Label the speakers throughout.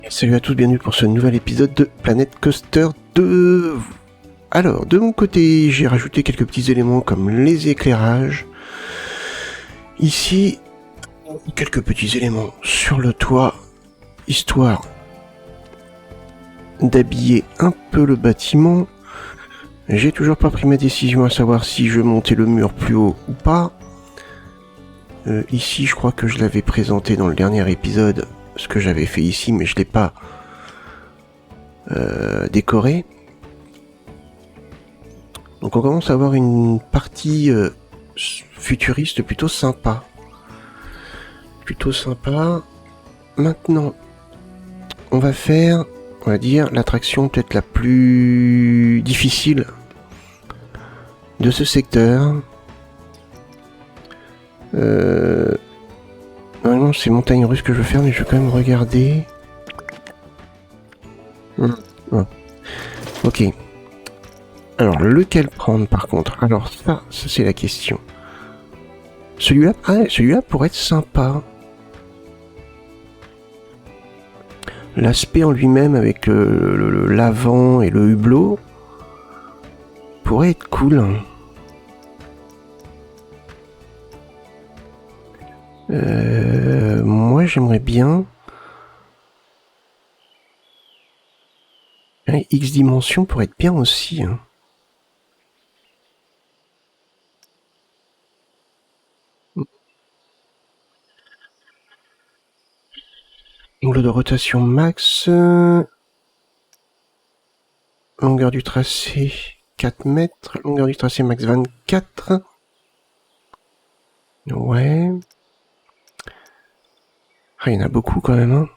Speaker 1: Salut à tous, bienvenue pour ce nouvel épisode de Planet Coaster 2. Alors, de mon côté, j'ai rajouté quelques petits éléments comme les éclairages. Ici, quelques petits éléments sur le toit, histoire d'habiller un peu le bâtiment. J'ai toujours pas pris ma décision à savoir si je montais le mur plus haut ou pas. Ici, je crois que je l'avais présenté dans le dernier épisode, ce que j'avais fait ici, mais je l'ai pas décoré. Donc on commence à avoir une partie futuriste plutôt sympa. Maintenant, on va faire, on va dire, l'attraction peut-être la plus difficile de ce secteur. Normalement, c'est montagne russe que je veux faire, mais je vais quand même regarder. Ok. Alors, lequel prendre par contre? Alors ça c'est la question. Celui-là pourrait être sympa. L'aspect en lui-même avec l'avant et le hublot pourrait être cool. Moi j'aimerais bien un X dimension pourrait être bien aussi. Angle de rotation max. Longueur du tracé 4 mètres. Longueur du tracé max 24. Ouais. Ah, il y en a beaucoup quand même. Hein.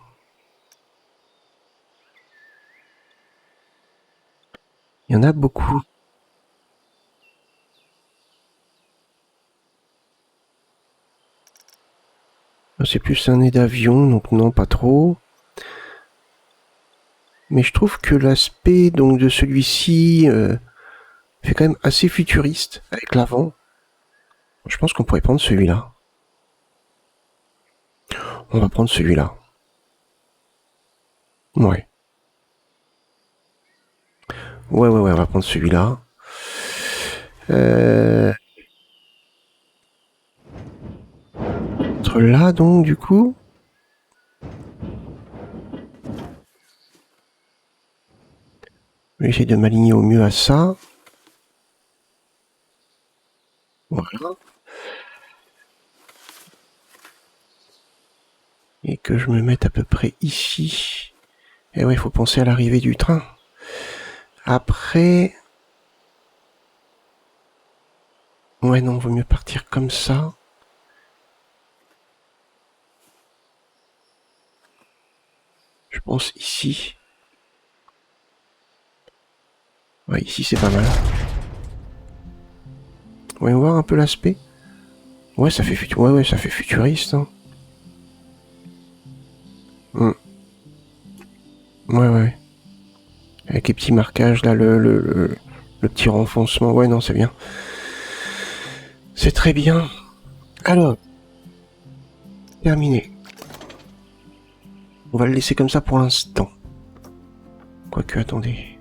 Speaker 1: Il y en a beaucoup. C'est plus un nez d'avion, donc non, pas trop. Mais je trouve que l'aspect donc de celui-ci fait quand même assez futuriste avec l'avant. Je pense qu'on pourrait prendre celui-là. On va prendre celui-là. Ouais. Ouais, on va prendre celui-là. Entre là donc du coup. Je vais essayer de m'aligner au mieux à ça. Voilà. Et que je me mette à peu près ici. Et ouais, il faut penser à l'arrivée du train. Après... Ouais, non, vaut mieux partir comme ça. Je pense ici. Ouais, ici c'est pas mal. Voyons voir un peu l'aspect. Ouais, ça fait ça fait futuriste. Hein. Ouais. Avec les petits marquages là, le petit renfoncement. Ouais, non, c'est bien. C'est très bien. Alors, terminé. On va le laisser comme ça pour l'instant. Quoique, attendez.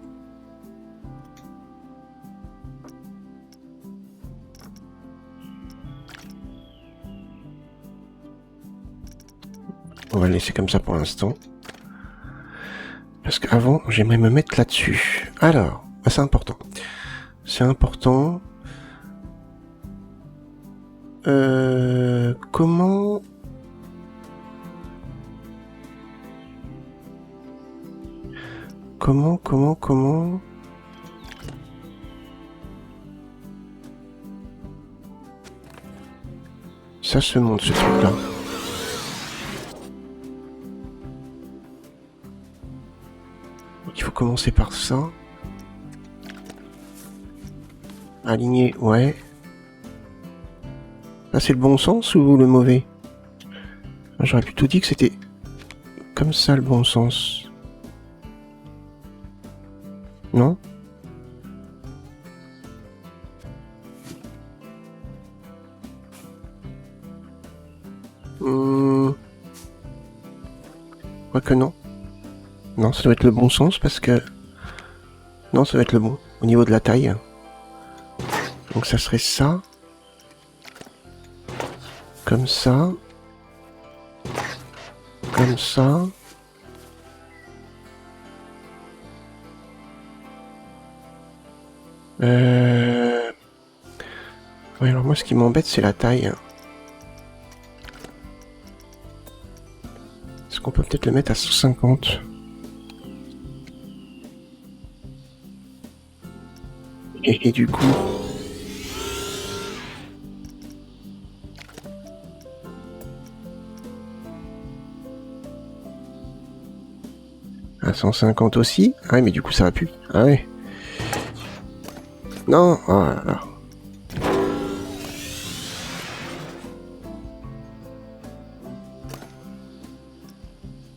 Speaker 1: On va le laisser comme ça pour l'instant. Parce qu'avant, j'aimerais me mettre là-dessus. Alors, c'est important. C'est important. Comment... Ça se monte, ce truc-là. Donc il faut commencer par ça. Aligner, ouais. Là, c'est le bon sens ou le mauvais? J'aurais plutôt dit que c'était comme ça le bon sens. Non? Quoique non. Non, ça doit être le bon sens parce que... Non, ça doit être le bon. Au niveau de la taille. Donc ça serait ça. Comme ça. Comme ça. Ouais, alors moi ce qui m'embête c'est la taille. Est-ce qu'on peut peut-être le mettre à 150 ? Et du coup... À 150 aussi ? Ah ouais, mais du coup ça va plus. Ah ouais. Non, oh là là.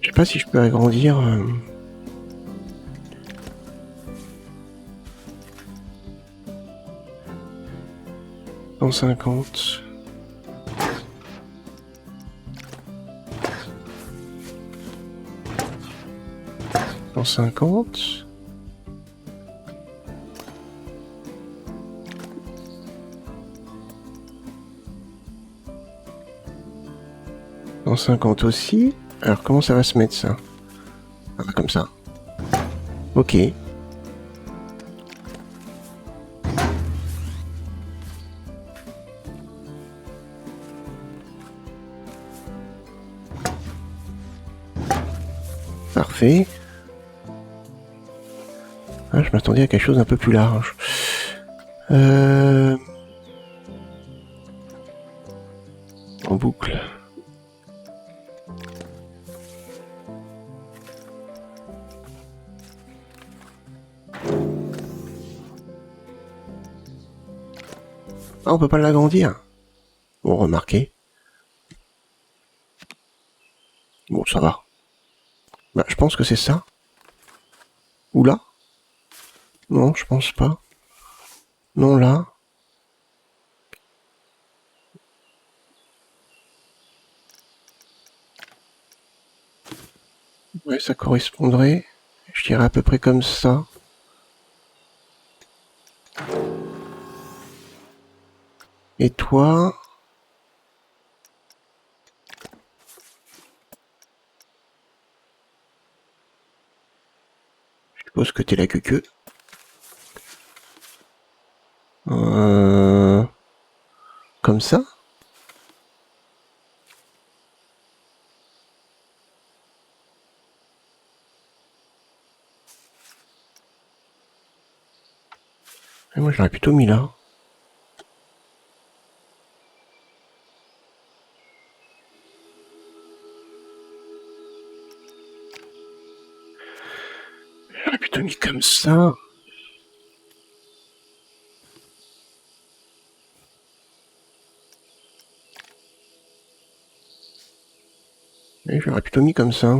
Speaker 1: Je sais pas si je peux agrandir... 150... 150... 150 aussi. Alors comment ça va se mettre ça ? Ah, comme ça. Ok. Parfait. Ah, je m'attendais à quelque chose d'un peu plus large. En boucle. Ah, on peut pas l'agrandir. Bon, remarquez. Bon, ça va. Bah, je pense que c'est ça. Ou là ? Non, je pense pas. Non, là. Ouais, ça correspondrait. Je dirais à peu près comme ça. Et toi... Je suppose que t'es la queue. Comme ça ? Et moi, je l'aurais plutôt mis là. J'aurais plutôt mis comme ça. Et j'aurais plutôt mis comme ça.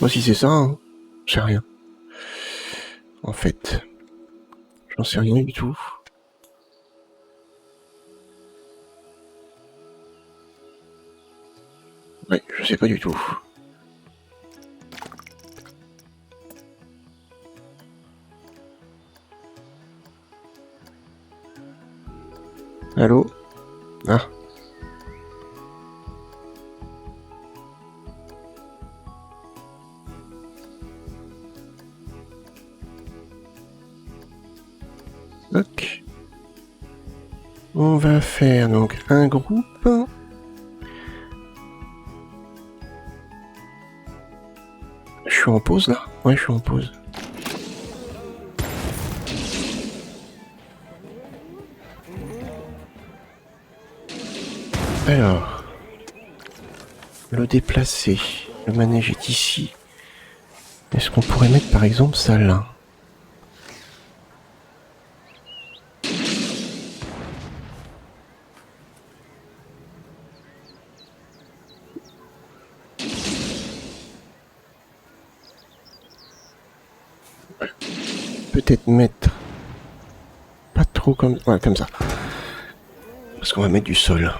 Speaker 1: Moi, si c'est ça, hein. Je sais rien. En fait, j'en sais rien du tout. Ouais, je sais pas du tout. Allô ? Ah. Ok. On va faire donc un groupe. Je suis en pause là ? Ouais, je suis en pause. Alors, le déplacer. Le manège est ici. Est-ce qu'on pourrait mettre par exemple ça là ? Peut-être mettre pas trop comme... Ouais, comme ça. Parce qu'on va mettre du sol.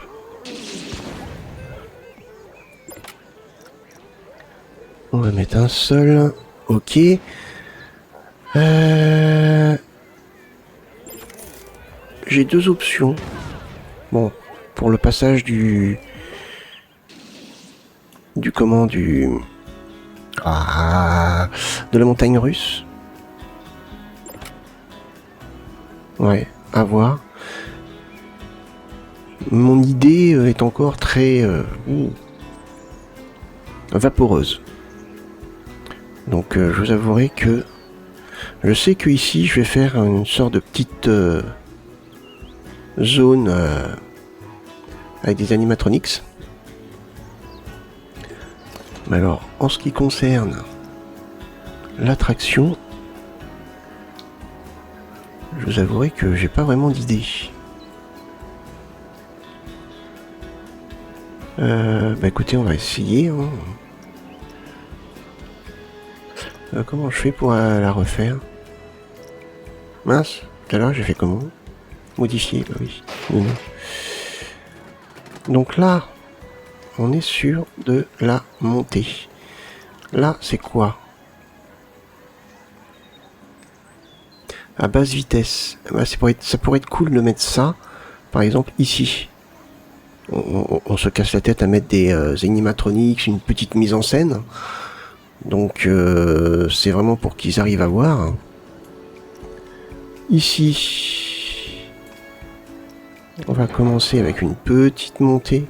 Speaker 1: On va mettre un seul. Ok. J'ai deux options. Bon, pour le passage du comment de la montagne russe. Ouais, à voir. Mon idée est encore très vaporeuse. Donc je vous avouerai que je sais que ici je vais faire une sorte de petite zone avec des animatronics. Mais alors, en ce qui concerne l'attraction, je vous avouerai que j'ai pas vraiment d'idée. Bah écoutez, on va essayer. Hein. Comment je fais pour la refaire? Mince, tout à l'heure j'ai fait comment? Modifier, bah oui. Non. Donc là, on est sur de la montée. Là, c'est quoi? À basse vitesse. Bah, ça pourrait être cool de mettre ça, par exemple, ici. On se casse la tête à mettre des animatronics, une petite mise en scène. Donc, c'est vraiment pour qu'ils arrivent à voir. Ici, on va commencer avec une petite montée.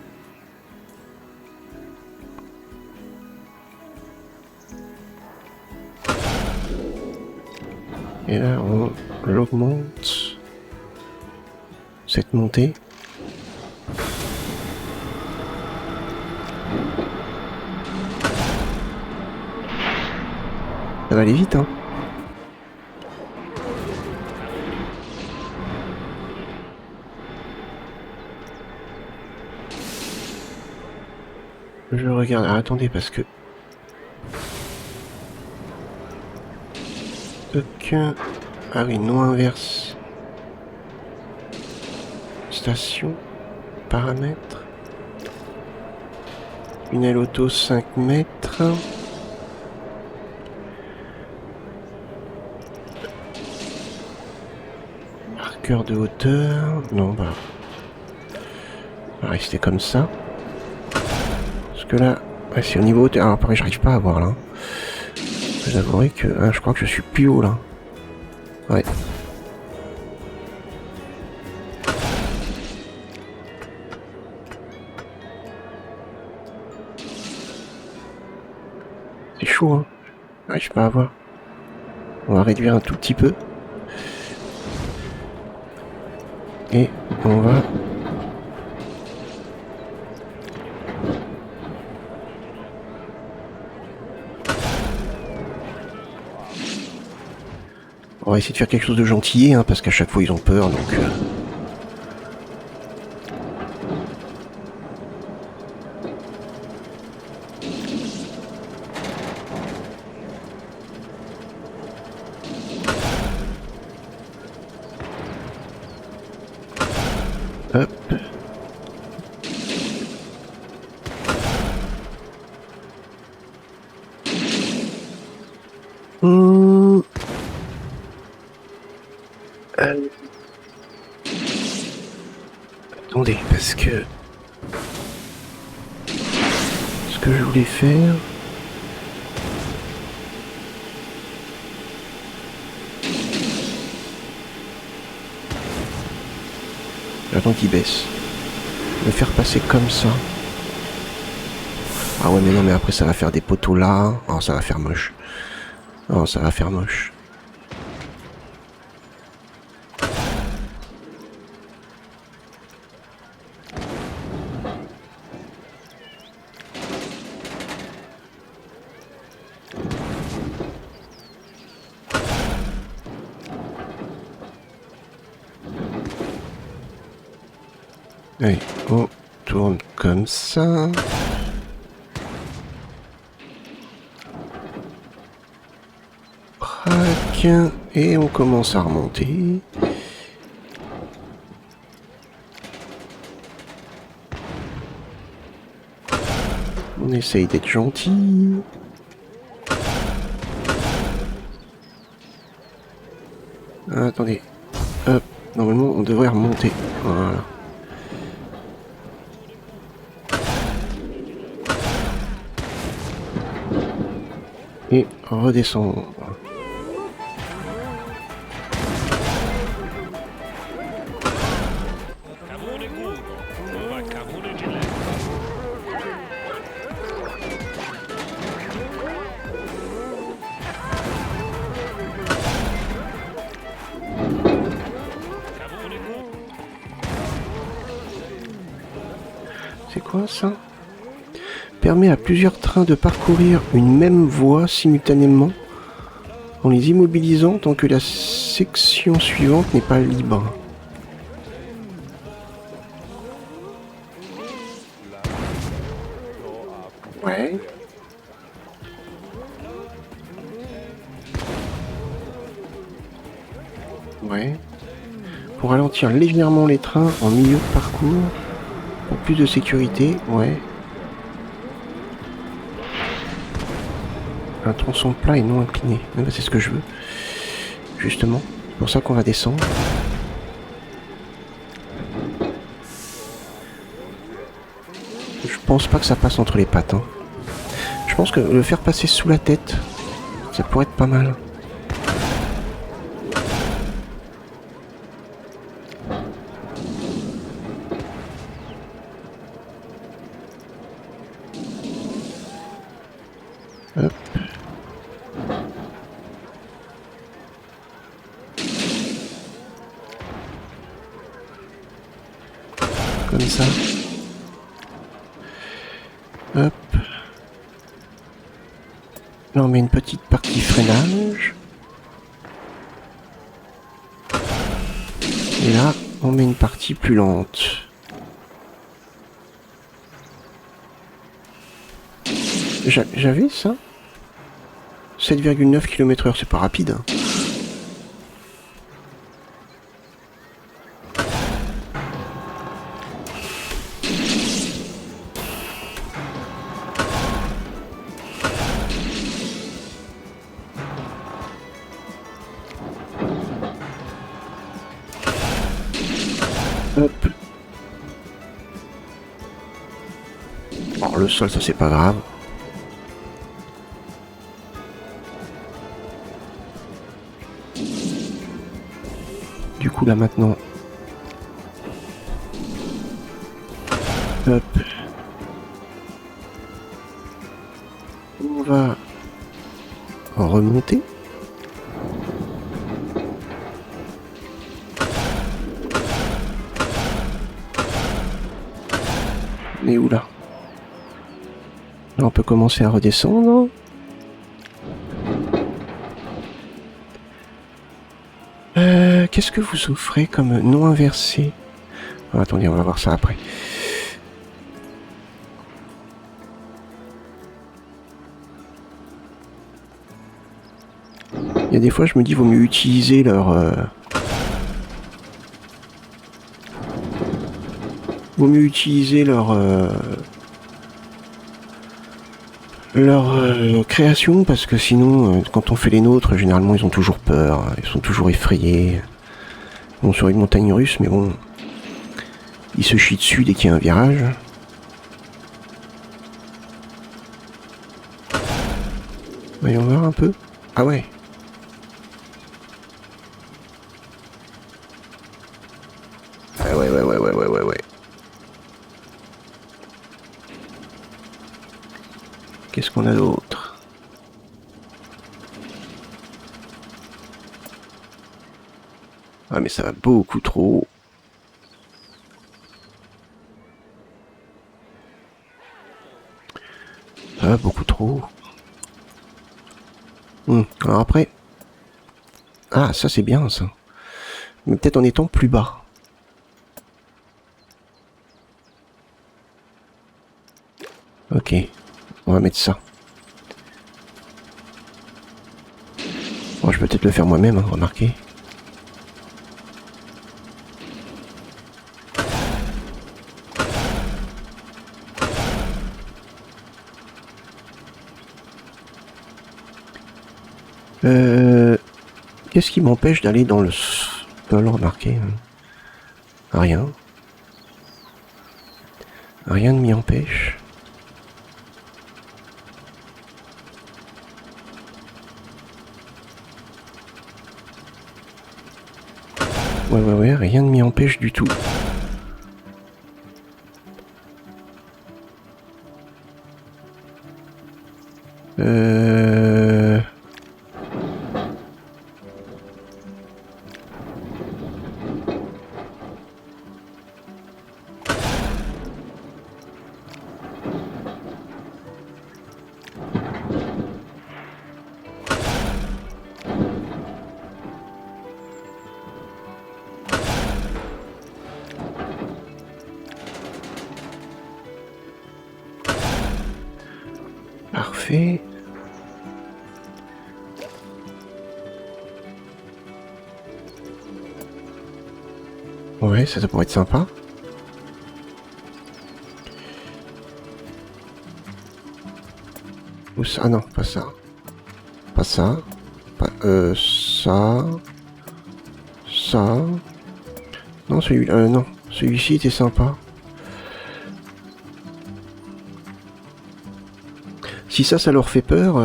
Speaker 1: Et là, on l'augmente. Cette montée. Ça va aller vite, hein. Je regarde. Ah, attendez, parce que... Ah oui, non inverse. Station. Paramètres. Une aile auto 5 mètres. Marqueur de hauteur. Non, bah... on va rester comme ça. Parce que là... Ouais, c'est au niveau hauteur. Alors, pareil, j'arrive pas à voir, là. Je vous avouerai que... je crois que je suis plus haut, là. Ouais. C'est chaud, hein. J'arrive pas à voir. On va réduire un tout petit peu. Et on va... On va essayer de faire quelque chose de gentil, hein, parce qu'à chaque fois ils ont peur, donc... Hop. Attendez, parce que... ce que je voulais faire... J'attends qu'il baisse. Le faire passer comme ça. Ah ouais, mais non, mais après ça va faire des poteaux là. Oh, ça va faire moche. Oh, ça va faire moche. Allez, on tourne comme ça. Prac. Et on commence à remonter. On essaye d'être gentil. Ah, attendez. Hop. Normalement, on devrait remonter. Voilà. Et redescendre. C'est quoi ça? Permet à plusieurs trains de parcourir une même voie simultanément en les immobilisant tant que la section suivante n'est pas libre. Ouais. Ouais. Pour ralentir légèrement les trains en milieu de parcours, pour plus de sécurité, ouais. Un tronçon plat et non incliné. C'est ce que je veux. Justement. C'est pour ça qu'on va descendre. Je pense pas que ça passe entre les pattes. Hein. Je pense que le faire passer sous la tête, ça pourrait être pas mal. Hop. Comme ça. Hop. Là on met une petite partie freinage. Et là on met une partie plus lente. J'avais ça 7,9 km/h, c'est pas rapide. Hein. Hop. Bon, le sol, ça c'est pas grave. Du coup là maintenant. Hop. On va remonter. Mais où là? Là on peut commencer à redescendre. Qu'est-ce que vous offrez comme nom inversé? Oh, attendez, on va voir ça après. Il y a des fois, je me dis, vaut mieux utiliser leur... Vaut mieux utiliser leur création, parce que sinon, quand on fait les nôtres, généralement, ils ont toujours peur, ils sont toujours effrayés. Bon, sur une montagne russe, mais bon, ils se chient dessus dès qu'il y a un virage. Voyons voir un peu. Ah ouais. Ah ouais. Qu'est-ce qu'on a d'autre? Ah mais ça va beaucoup trop. Ça va beaucoup trop. Alors après... Ah, ça c'est bien ça. Mais peut-être en étant plus bas. Ok. On va mettre ça. Bon, je peux peut-être le faire moi-même, hein, remarquez. Qu'est-ce qui m'empêche d'aller dans le sol, remarquez? Rien. Rien ne m'y empêche. Ouais, rien ne m'y empêche du tout. Parfait. Ouais, ça pourrait être sympa. Ou ça? Ah non, pas ça. Pas ça. Pas, ça. Ça. Non, celui-là, non. Celui-ci était sympa. Si ça leur fait peur...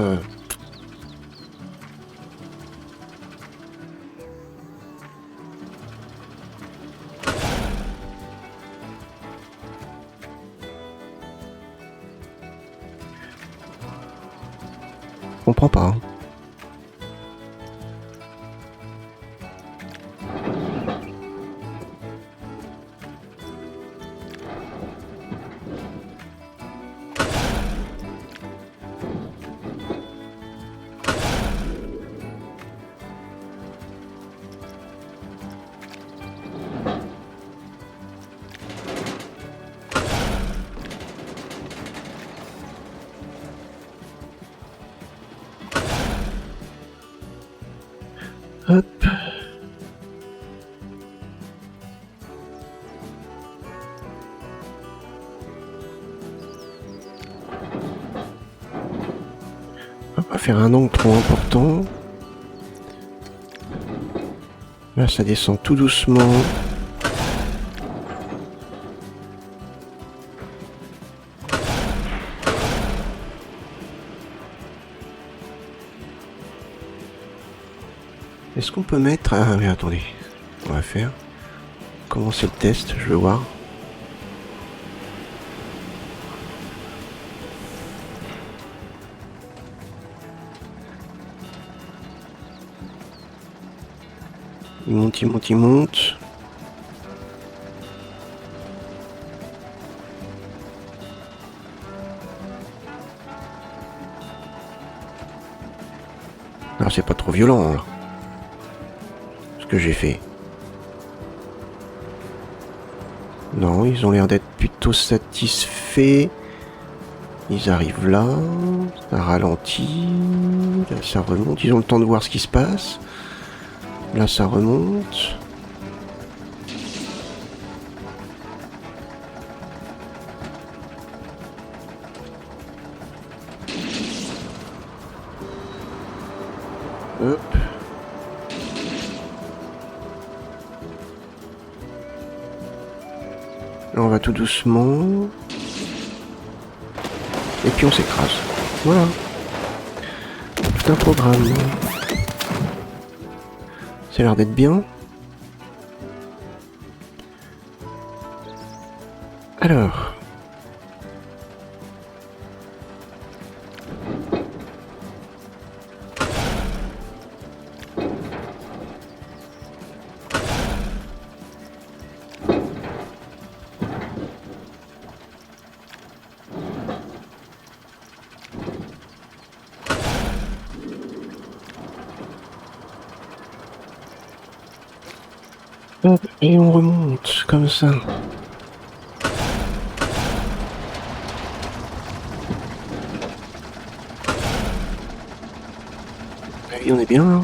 Speaker 1: Je comprends pas. Hein. Hop. On va pas faire un angle trop important. Là, ça descend tout doucement. Est-ce qu'on peut mettre... Ah mais attendez, on va faire... Commencer le test, je veux voir. Il monte, il monte, il monte. Alors c'est pas trop violent là. Ce que j'ai fait. Non, ils ont l'air d'être plutôt satisfaits. Ils arrivent là, ça ralentit, là ça remonte, ils ont le temps de voir ce qui se passe. Là ça remonte. Hop. Là on va tout doucement. Et puis on s'écrase. Voilà. Tout un programme. Ça a l'air d'être bien. Alors. Hop, et on remonte comme ça. Et on est bien là.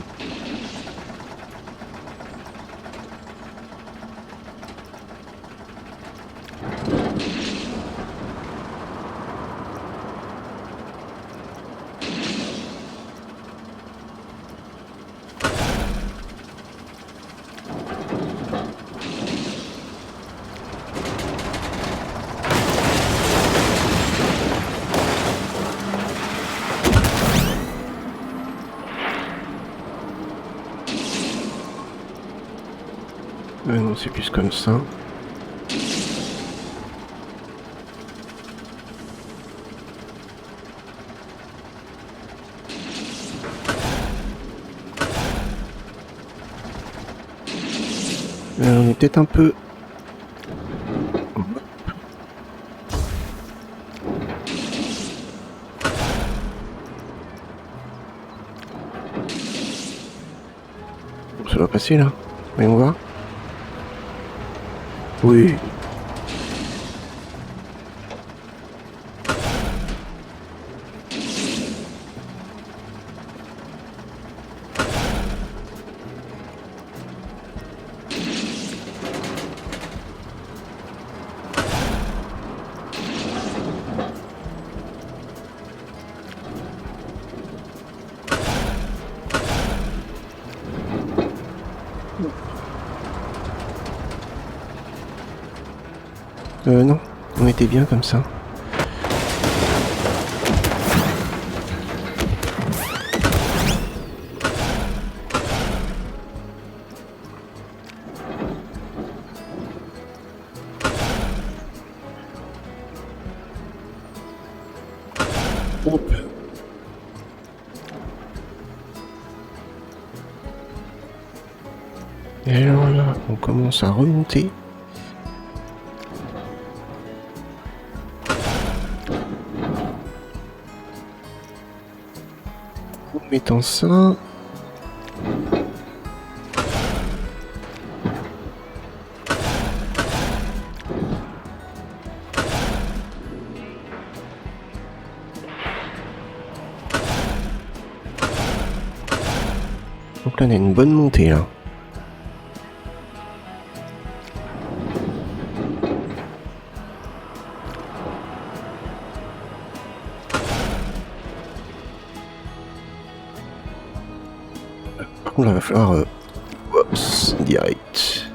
Speaker 1: Non, c'est plus comme ça. On est peut-être un peu... Ça va passer là. Voyons voir. Oui. Non, on était bien comme ça. Hop. Et alors là, on commence à remonter. En mettant ça... Donc là, on a une bonne montée là. Par contre, là, il va falloir... Oups, direct.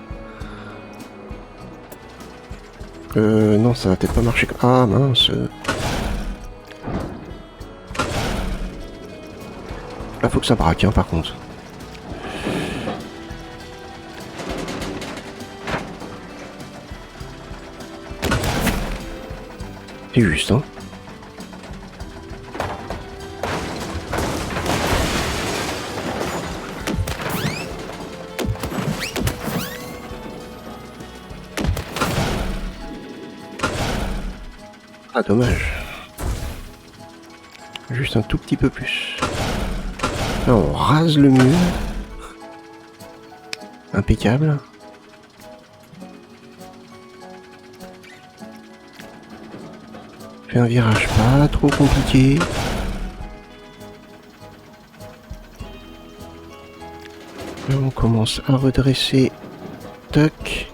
Speaker 1: Non, ça va peut-être pas marcher. Ah mince. Là, faut que ça braque, hein, par contre. C'est juste, hein. Ah, dommage. Juste un tout petit peu plus. Là, on rase le mur. Impeccable. Fais un virage pas trop compliqué. Là, on commence à redresser. Tac.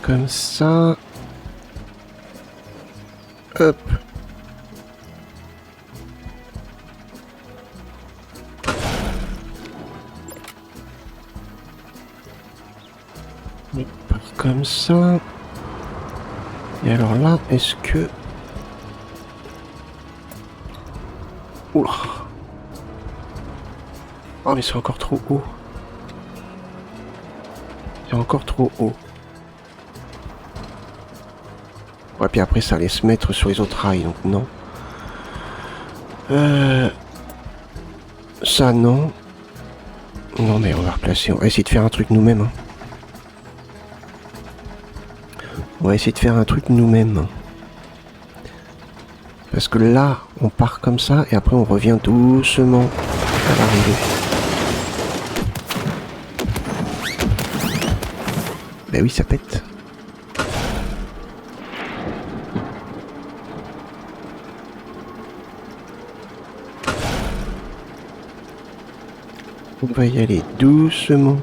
Speaker 1: Comme ça. Hop. On part comme ça. Et alors là, est-ce que... Oula. Oh mais c'est encore trop haut. C'est encore trop haut. Ouais, puis après ça allait se mettre sur les autres rails, donc non. Ça non. Non mais on va replacer, on va essayer de faire un truc nous-mêmes. Hein. On va essayer de faire un truc nous-mêmes. Parce que là, on part comme ça et après on revient doucement à l'arrivée. Ben oui, ça pète. On va y aller doucement.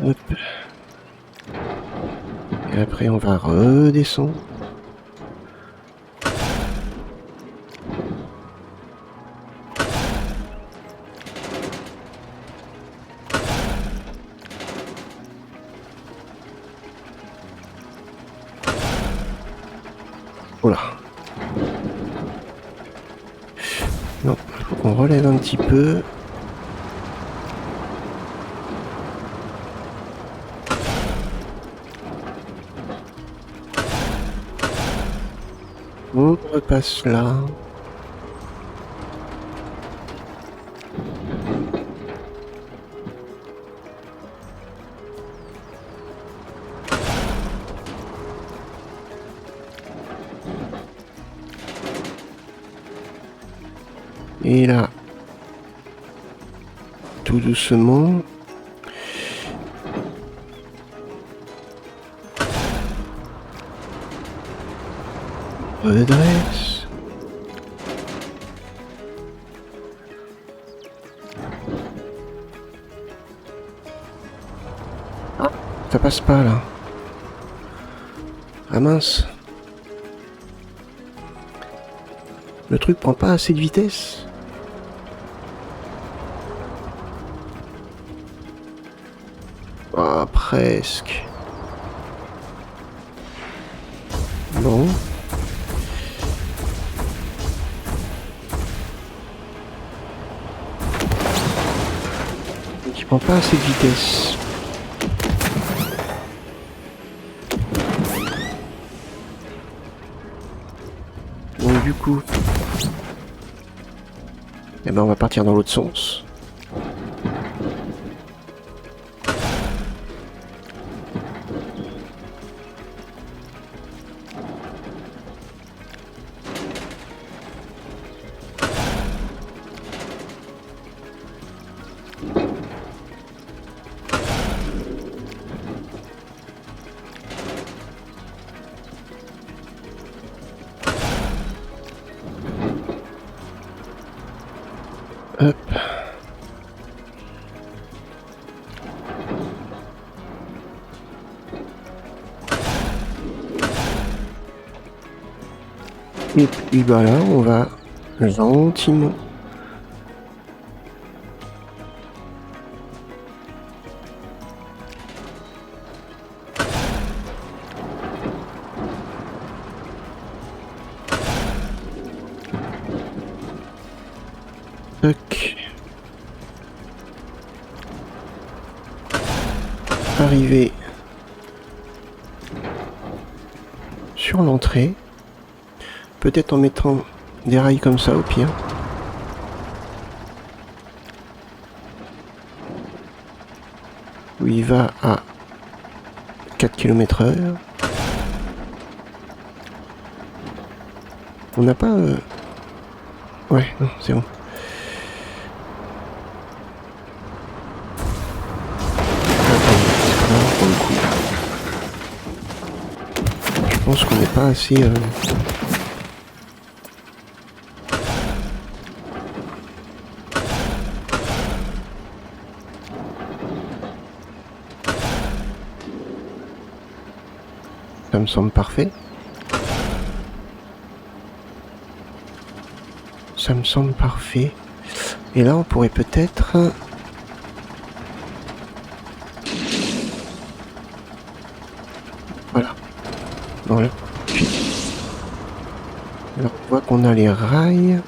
Speaker 1: Hop. Et après on va redescendre. Oh là. Non, il faut qu'on relève un petit peu. On repasse là. Et là, tout doucement. Redresse. Ah, ça passe pas là. Ah mince. Le truc prend pas assez de vitesse. Ah, presque. Bon. Donc il prend pas assez de vitesse. Donc du coup, eh ben on va partir dans l'autre sens. Hop. Et puis bah là, on va gentiment. Tac. Arriver sur l'entrée. Peut-être en mettant des rails comme ça au pire. Où il va à 4 km/h. On n'a pas... Ouais, non, c'est bon. Je pense qu'on n'est pas assez... Ça me semble parfait. Ça me semble parfait. Et là, on pourrait peut-être... Voilà. Voilà. Alors, on voit qu'on a les rails.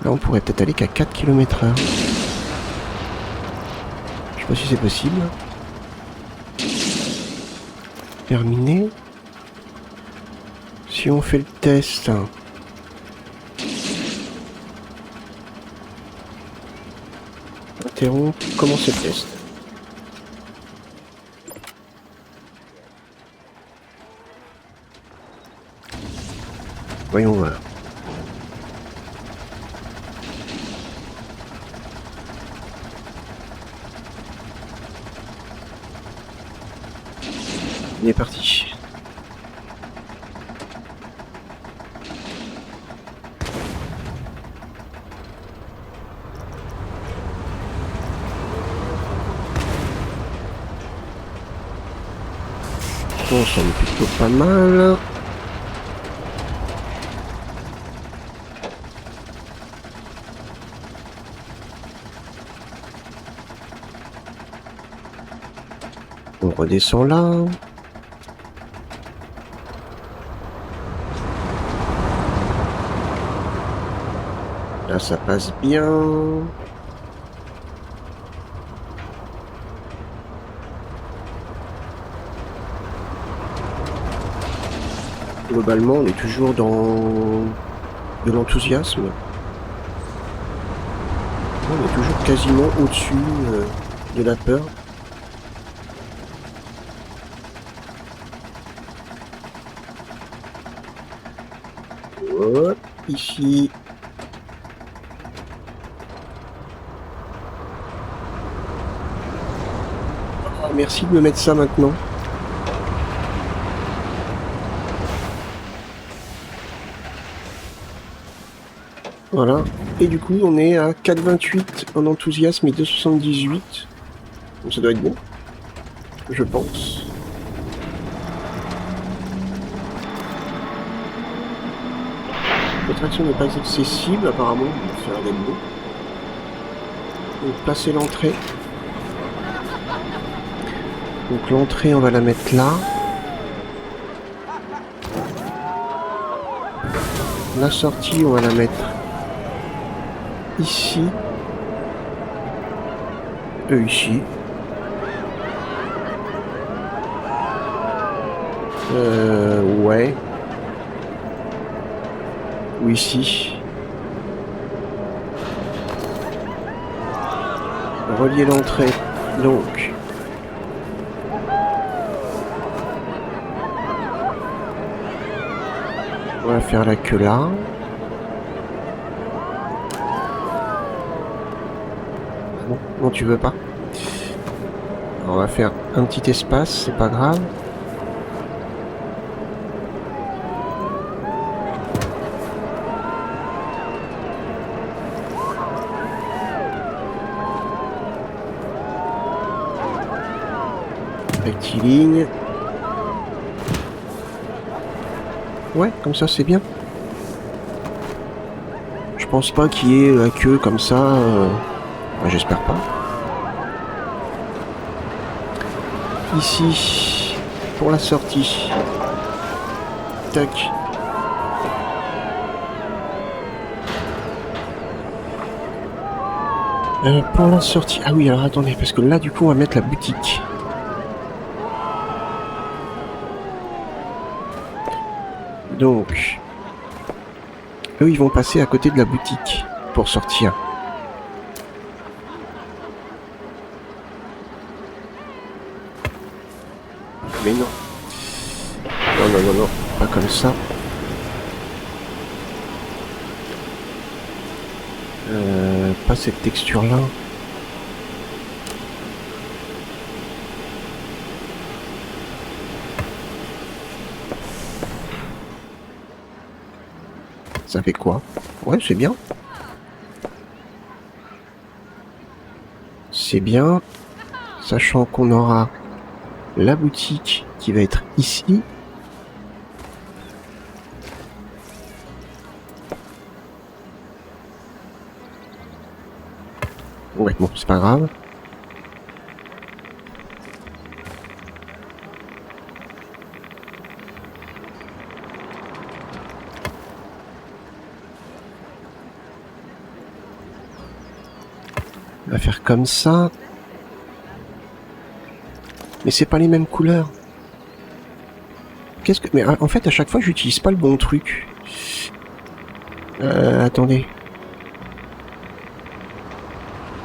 Speaker 1: Là, on pourrait peut-être aller qu'à 4 km/h. Je sais pas si c'est possible. Terminé. Si on fait le test... Interrompre, commencer le test. Voyons voir. Il est parti. On semble plutôt pas mal. On redescend là. Là, ça passe bien. Globalement, on est toujours dans de l'enthousiasme. On est toujours quasiment au-dessus de la peur. Hop, ici. Oh, merci de me mettre ça maintenant. Voilà. Et du coup, on est à 4,28 en enthousiasme et 2,78. Donc ça doit être bon. Je pense. Notre action n'est pas accessible, apparemment. Ça a l'air d'être bon. Donc, placer l'entrée. Donc l'entrée, on va la mettre là. La sortie, on va la mettre ici. Ici. Ouais. Ou ici. Relier l'entrée. Donc. On va faire la queue là. Non, tu veux pas. On va faire un petit espace, c'est pas grave. Rectiligne. Ouais, comme ça c'est bien. Je pense pas qu'il y ait la queue comme ça. J'espère pas. Ici, pour la sortie. Tac. Pour la sortie. Ah oui, alors attendez, parce que là, du coup, on va mettre la boutique. Donc, eux, ils vont passer à côté de la boutique pour sortir. Mais non. Non, pas comme ça. Pas cette texture-là. Ça fait quoi? Ouais, c'est bien. C'est bien. Sachant qu'on aura la boutique qui va être ici. Ouais, bon, c'est pas grave. On va faire comme ça. Mais c'est pas les mêmes couleurs. Qu'est-ce que... Mais en fait, à chaque fois, j'utilise pas le bon truc. Attendez.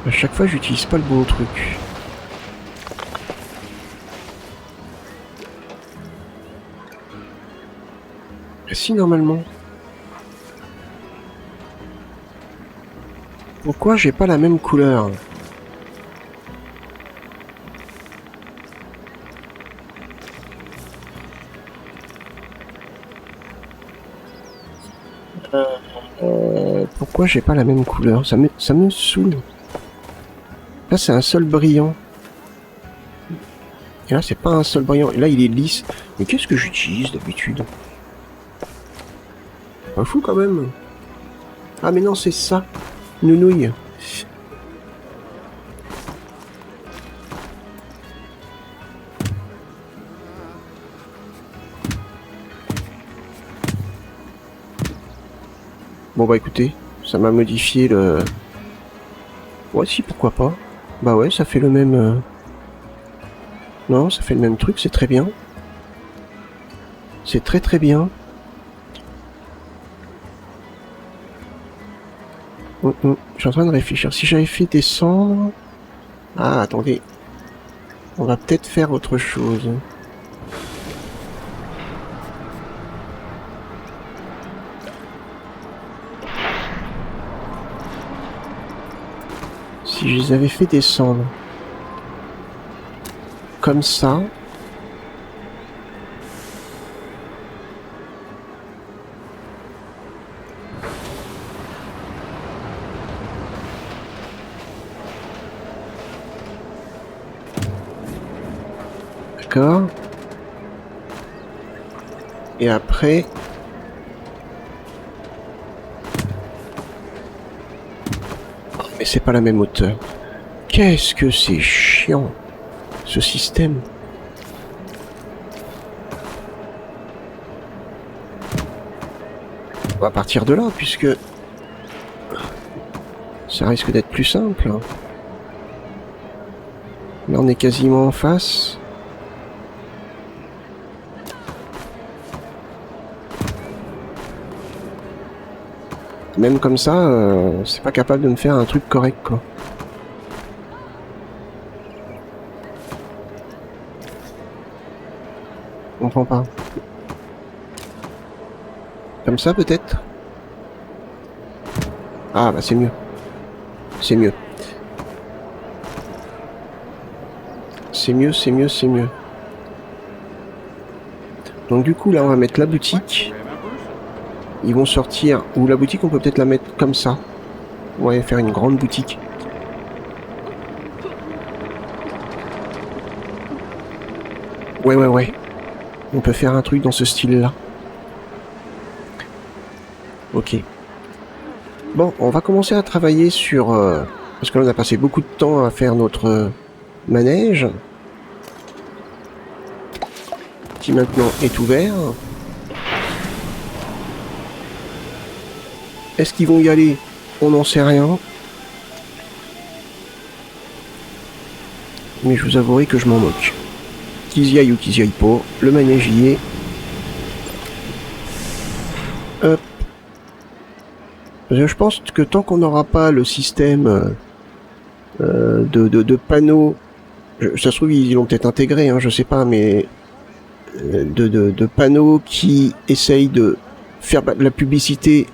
Speaker 1: À chaque fois, j'utilise pas le bon truc. Si, normalement. Pourquoi j'ai pas la même couleur? Pourquoi j'ai pas la même couleur? Ça me saoule. Là, c'est un sol brillant. Et là, c'est pas un sol brillant. Et là, il est lisse. Mais qu'est-ce que j'utilise d'habitude? Pas fou quand même. Ah, mais non, c'est ça. Nounouille. Bon, bah écoutez, Ça m'a modifié le... Ouais, si, pourquoi pas. Bah ouais, ça fait le même... Non, ça fait le même truc, c'est très bien. C'est très très bien. Je suis en train de réfléchir. Si j'avais fait descendre... Ah, attendez. On va peut-être faire autre chose. Si je les avais fait descendre comme ça... D'accord. Et après... Oh, mais c'est pas la même hauteur. Qu'est-ce que c'est chiant, ce système. On va partir de là, puisque... ça risque d'être plus simple. Là, on est quasiment en face. Même comme ça, c'est pas capable de me faire un truc correct, quoi. Je comprends pas. Comme ça, peut-être? Ah, bah c'est mieux. C'est mieux. C'est mieux, c'est mieux, c'est mieux. Donc du coup, là, on va mettre la boutique. Ils vont sortir... Ou la boutique, on peut peut-être la mettre comme ça. Ouais, faire une grande boutique. Ouais. On peut faire un truc dans ce style-là. Ok. Bon, on va commencer à travailler sur... parce que là, on a passé beaucoup de temps à faire notre manège. Qui maintenant est ouvert. Est-ce qu'ils vont y aller? On n'en sait rien. Mais je vous avouerai que je m'en moque. Qu'ils y aillent ou qu'ils y aillent pas, le manège y est. Hop. Je pense que tant qu'on n'aura pas le système de panneaux, ça se trouve ils l'ont peut-être intégré, hein, je sais pas, mais de panneaux qui essayent de faire de la publicité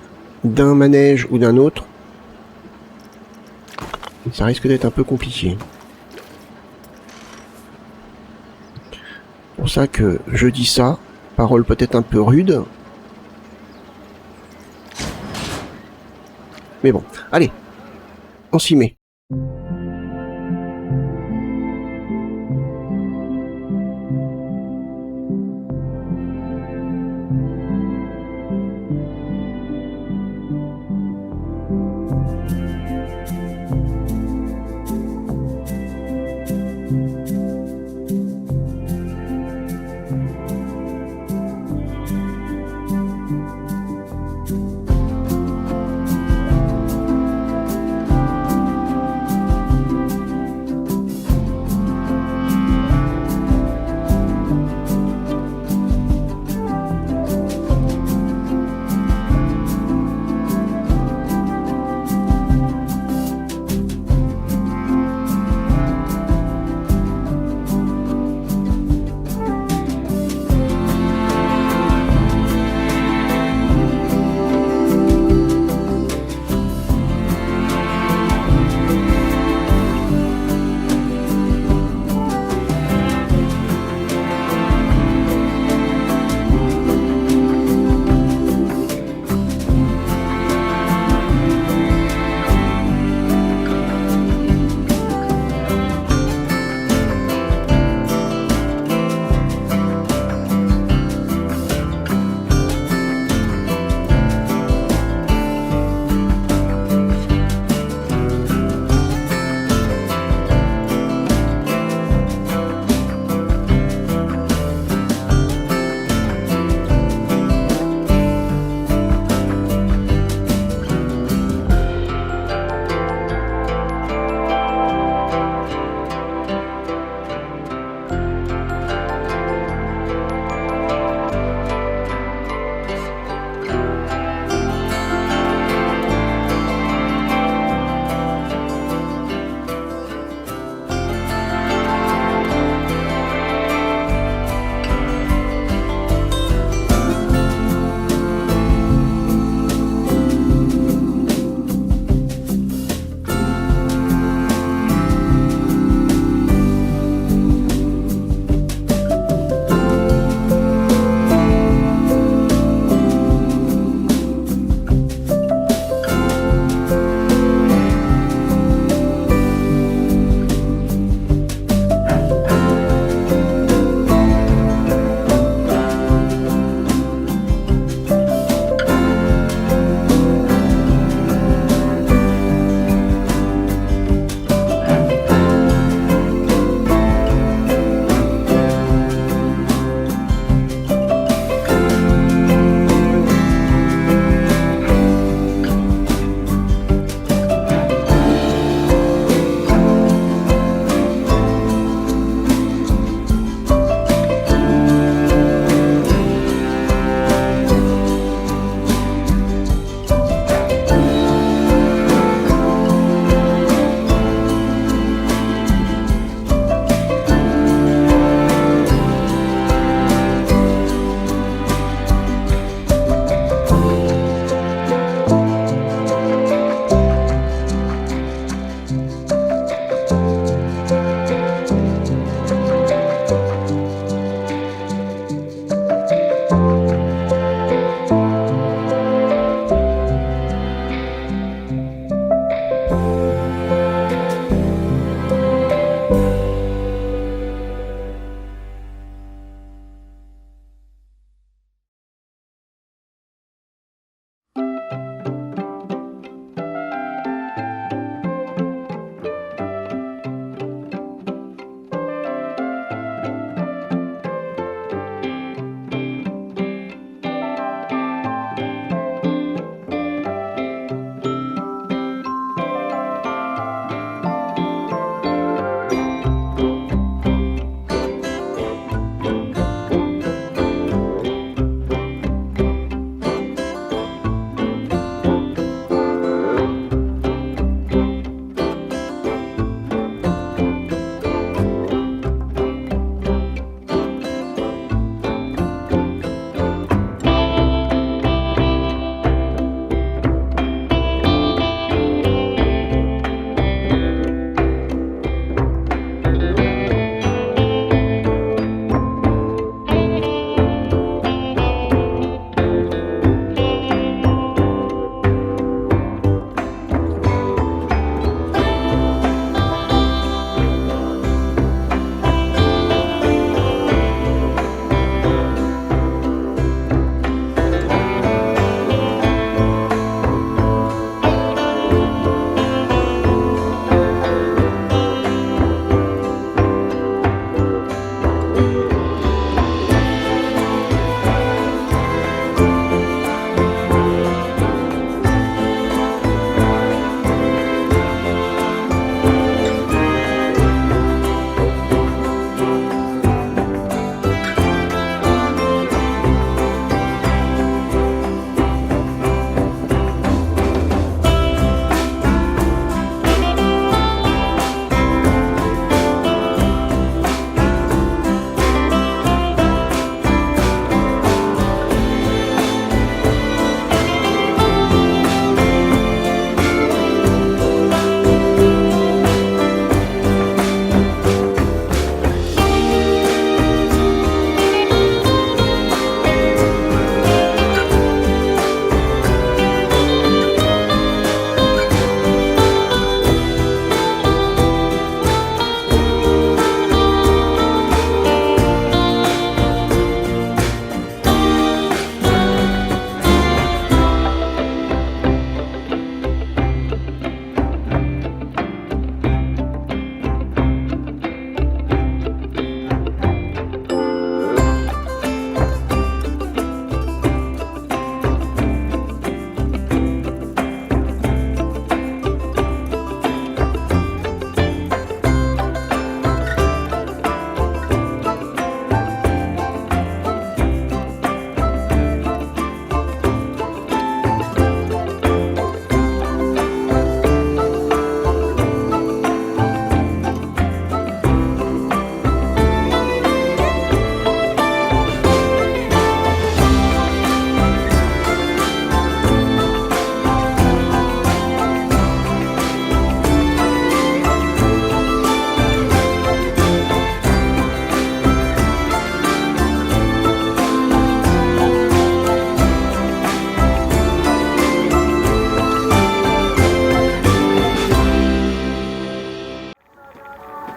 Speaker 1: d'un manège ou d'un autre, ça risque d'être un peu compliqué. C'est pour ça que je dis ça, parole peut-être un peu rude. Mais bon, allez, on s'y met.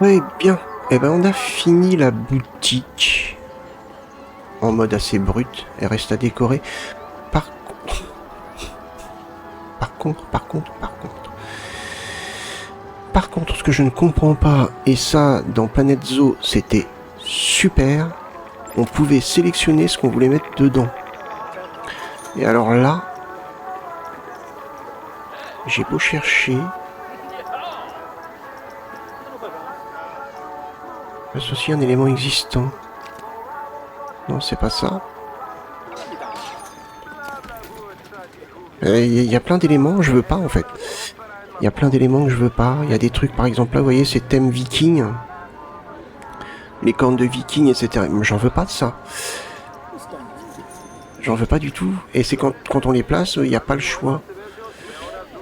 Speaker 1: Ouais, bien. Eh ben, on a fini la boutique. En mode assez brut. Elle reste à décorer. Par Par contre, ce que je ne comprends pas, et ça, dans Planet Zoo, c'était super, on pouvait sélectionner ce qu'on voulait mettre dedans. Et alors là, j'ai beau chercher, associer un élément existant. Non, c'est pas ça. Il y a plein d'éléments, je veux pas en fait. Il y a plein d'éléments que je veux pas. Il y a des trucs, par exemple là, vous voyez, c'est thème viking. Les cornes de viking, etc. J'en veux pas de ça. J'en veux pas du tout. Et c'est quand on les place, il n'y a pas le choix.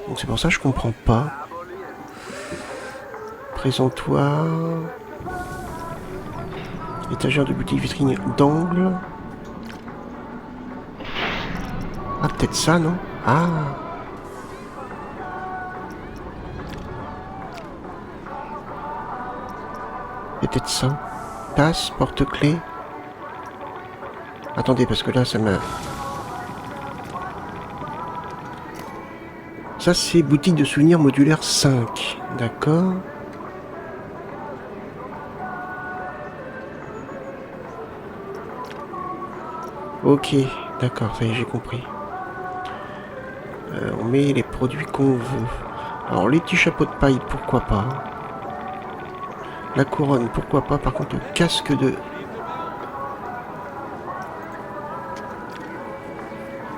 Speaker 1: Donc c'est pour ça que je comprends pas. Présentoir. Étagère de boutique vitrine d'angle. Ah, peut-être ça, non? Ah. Peut-être ça. Tasse, porte-clés. Attendez, parce que là, ça m'a... Ça, c'est boutique de souvenirs modulaire 5. D'accord. Ok, d'accord, ça y est, j'ai compris. On met les produits qu'on veut. Alors, les petits chapeaux de paille, pourquoi pas. La couronne, pourquoi pas. Par contre, le casque de...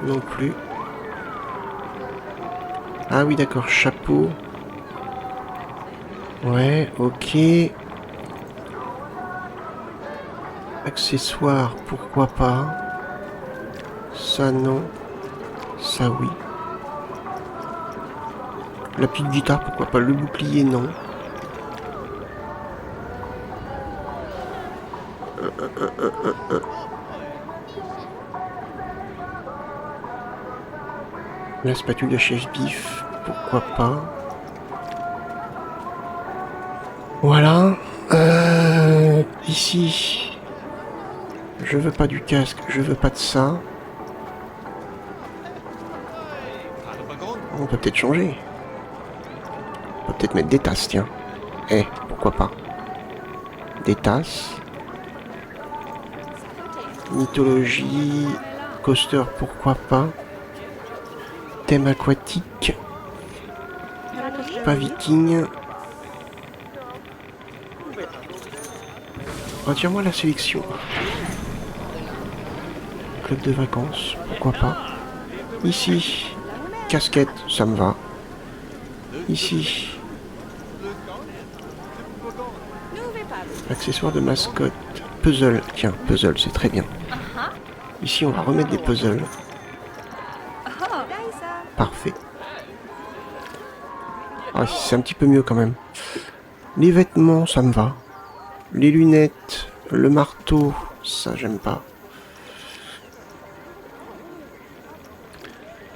Speaker 1: Non plus. Ah oui, d'accord, chapeau. Ouais, ok. Accessoires, pourquoi pas. Ça, non. Ça, oui. La petite guitare, pourquoi pas. Le bouclier, non. La spatule de chef bif, pourquoi pas. Voilà. Ici. Je veux pas du casque, je veux pas de ça. On peut peut-être changer. On peut peut-être mettre des tasses, tiens. Eh, pourquoi pas. Des tasses. Mythologie. Coaster, pourquoi pas. Thème aquatique. Pas viking. Retire-moi la sélection. Club de vacances, pourquoi pas. Ici, casquette, ça me va. Ici, accessoires de mascotte, puzzle. Tiens, puzzle, c'est très bien. Ici, on va remettre des puzzles. Parfait. Ah, c'est un petit peu mieux quand même. Les vêtements, ça me va. Les lunettes, le marteau, ça, j'aime pas.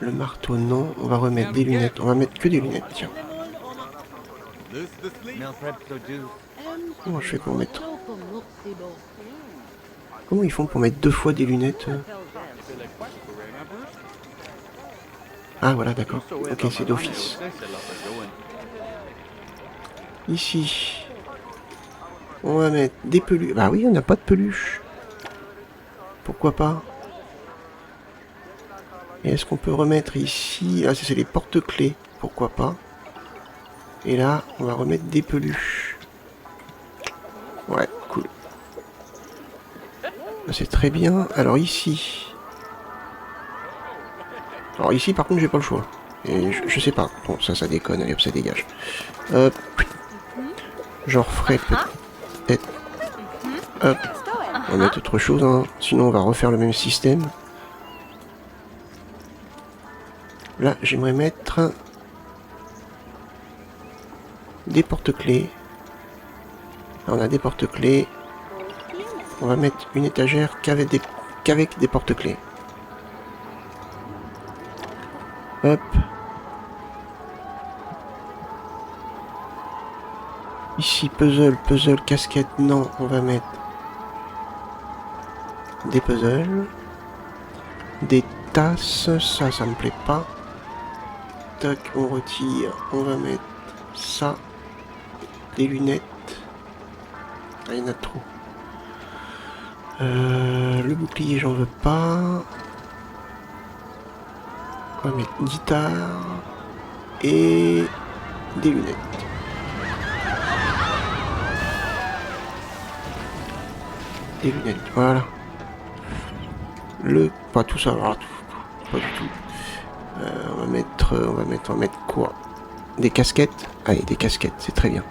Speaker 1: Le marteau, non. On va remettre des lunettes. On va mettre que des lunettes, tiens. Comment je fais pour mettre... Comment ils font pour mettre 2 fois des lunettes? Ah, voilà, d'accord. Ok, c'est d'office. Ici, on va mettre des peluches. Bah oui, on n'a pas de peluche. Pourquoi pas? Et est-ce qu'on peut remettre ici... Ah, c'est les porte-clés. Pourquoi pas? Et là, on va remettre des peluches. Ouais, cool. C'est très bien. Alors ici... Alors ici, par contre, j'ai pas le choix. Et je sais pas. Bon, ça déconne. Allez hop, ça dégage. Hop. J'en referai peut-être... Hop. On va mettre autre chose, hein. Sinon on va refaire le même système. Là, j'aimerais mettre... des porte-clés. Là, on a des porte-clés. On va mettre une étagère qu'avec des porte-clés. Hop. Ici, puzzle, puzzle, casquette. Non, on va mettre des puzzles. Des tasses, ça me plaît pas. Tac, on retire. On va mettre ça. Des lunettes. Ah, il y en a trop. Le bouclier, j'en veux pas. On va mettre guitare. Et des lunettes. Des lunettes, voilà. Pas tout ça, alors, pas du tout. On va mettre quoi? Des casquettes? Allez, des casquettes, c'est très bien.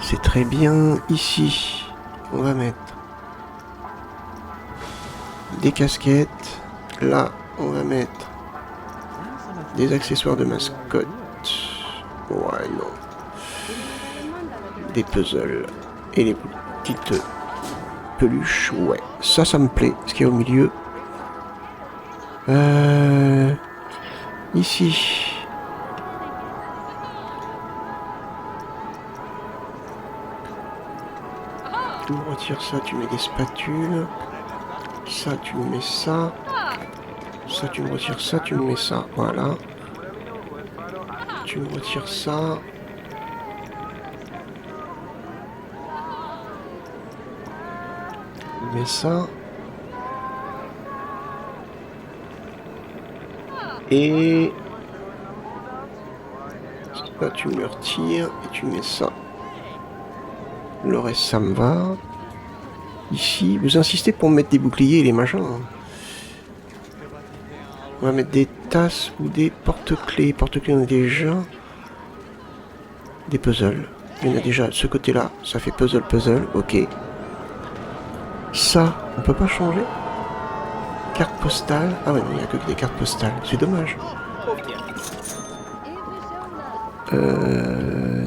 Speaker 1: C'est très bien. Ici, on va mettre des casquettes. Là, on va mettre des accessoires de mascotte. Ouais, non. Des puzzles. Et les petites peluches. Ouais, ça me plaît. Ce qu'il y a au milieu. Ici. Tu me retires ça, tu mets des spatules. Ça, tu me mets ça. Ça, tu me retires ça, tu me mets ça. Voilà. Tu me retires ça. Tu mets ça. Et... là, tu me le retires et tu mets ça. Le reste, ça me va. Ici, vous insistez pour me mettre des boucliers et les machins. On va mettre des tasses ou des porte-clés. Porte-clés, on a déjà. Des puzzles. Il y en a déjà ce côté-là. Ça fait puzzle, puzzle. Ok. Ça, on peut pas changer. Carte postale. Ah ouais, non, il n'y a que des cartes postales. C'est dommage.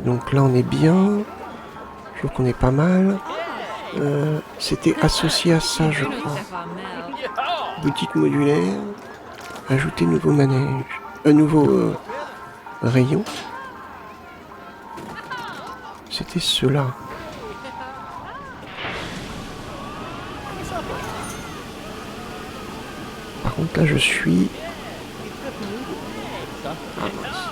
Speaker 1: Donc là, on est bien. Je trouve qu'on est pas mal. C'était associé à ça, je crois. Boutique modulaire. Ajouter nouveau manège. Un nouveau rayon. C'était cela. Par contre, là, je suis... ah, mince.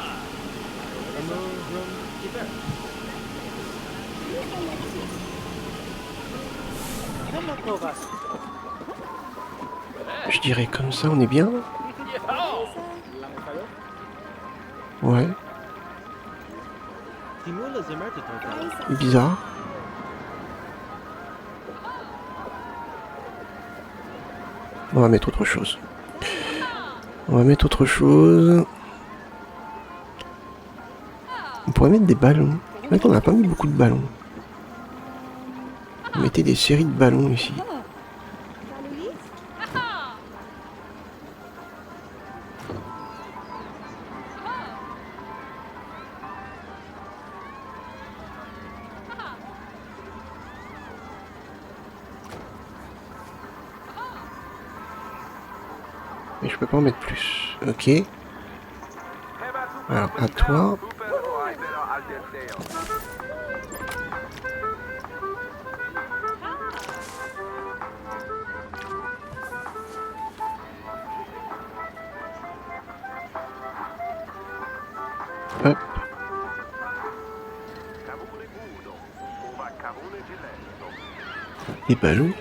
Speaker 1: Je dirais comme ça, on est bien. Ouais. Bizarre. On va mettre autre chose. On va mettre autre chose. On pourrait mettre des ballons. C'est vrai qu'on n'a pas mis beaucoup de ballons. On mettait des séries de ballons ici. Mais je peux pas en mettre plus. Ok. Alors, à toi. Hop. Les ballons.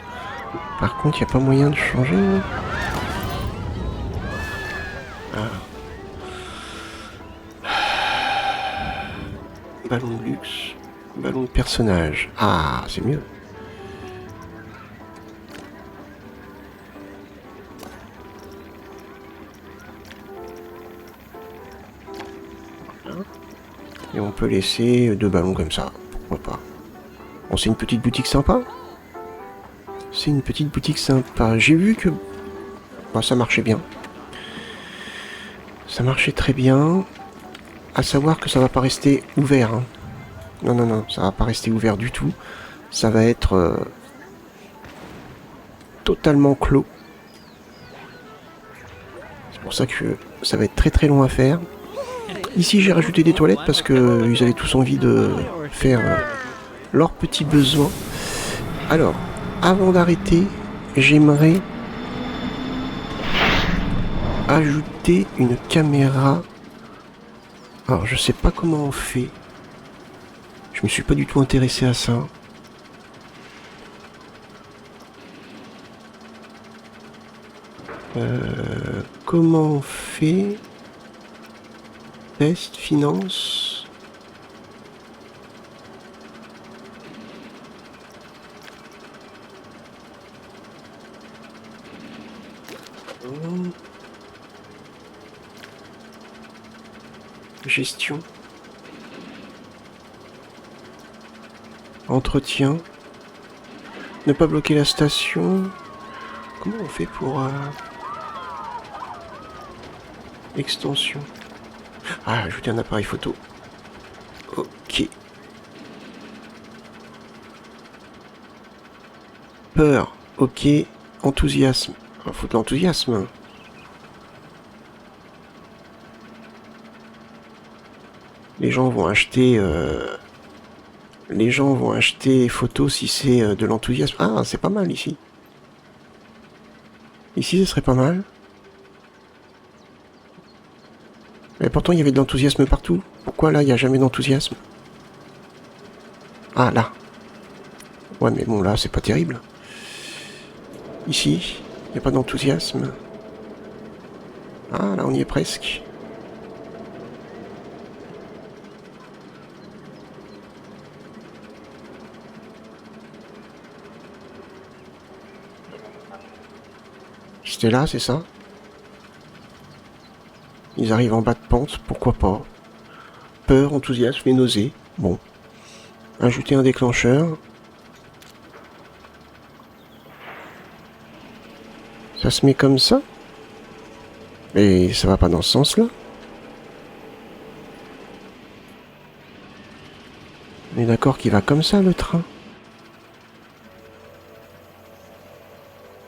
Speaker 1: Par contre, il n'y a pas moyen de changer. Ballon de luxe, ballon de personnage. Ah, c'est mieux. Et on peut laisser 2 ballons comme ça. Pourquoi pas. Bon, c'est une petite boutique sympa. C'est une petite boutique sympa. J'ai vu que... bah, ça marchait bien. Ça marchait très bien. À savoir que ça va pas rester ouvert. Hein. Non, non, non, ça va pas rester ouvert du tout. Ça va être totalement clos. C'est pour ça que ça va être très très long à faire. Ici, j'ai rajouté des toilettes parce que ils avaient tous envie de faire leurs petits besoins. Alors, avant d'arrêter, j'aimerais ajouter une caméra. Alors, je sais pas comment on fait. Je me suis pas du tout intéressé à ça. Comment on fait? Test, finance. Gestion. Entretien. Ne pas bloquer la station. Comment on fait pour... extension. Ah, ajouter un appareil photo. Ok. Peur. Ok. Enthousiasme. Il faut de l'enthousiasme. Les gens vont acheter... les gens vont acheter photos si c'est de l'enthousiasme. Ah, c'est pas mal ici. Ici, ce serait pas mal. Mais pourtant, il y avait de l'enthousiasme partout. Pourquoi là, il n'y a jamais d'enthousiasme? Ah, là. Ouais, mais bon, là, c'est pas terrible. Ici, il n'y a pas d'enthousiasme. Ah, là, on y est presque. C'était là, c'est ça? Ils arrivent en bas de pente, pourquoi pas? Peur, enthousiasme et nausée. Bon. Ajouter un déclencheur. Ça se met comme ça? Mais ça va pas dans ce sens-là. On est d'accord qu'il va comme ça, le train.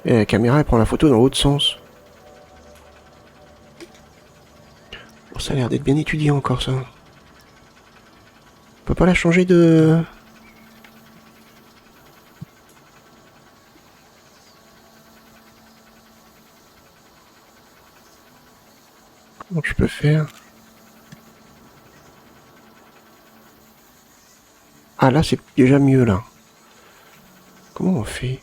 Speaker 1: Et la caméra, elle prend la photo dans l'autre sens. Oh, ça a l'air d'être bien étudié encore, ça. On peut pas la changer de... Comment je peux faire? Ah, là, c'est déjà mieux, là. Comment on fait?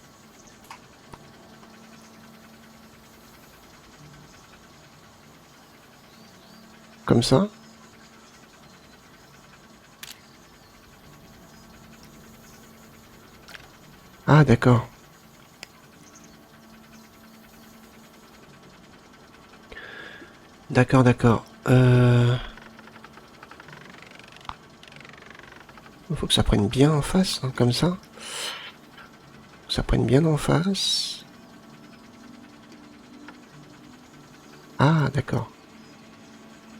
Speaker 1: Comme ça? Ah, d'accord. D'accord, d'accord. Il faut que ça prenne bien en face, hein, comme ça. Que ça prenne bien en face. Ah, d'accord.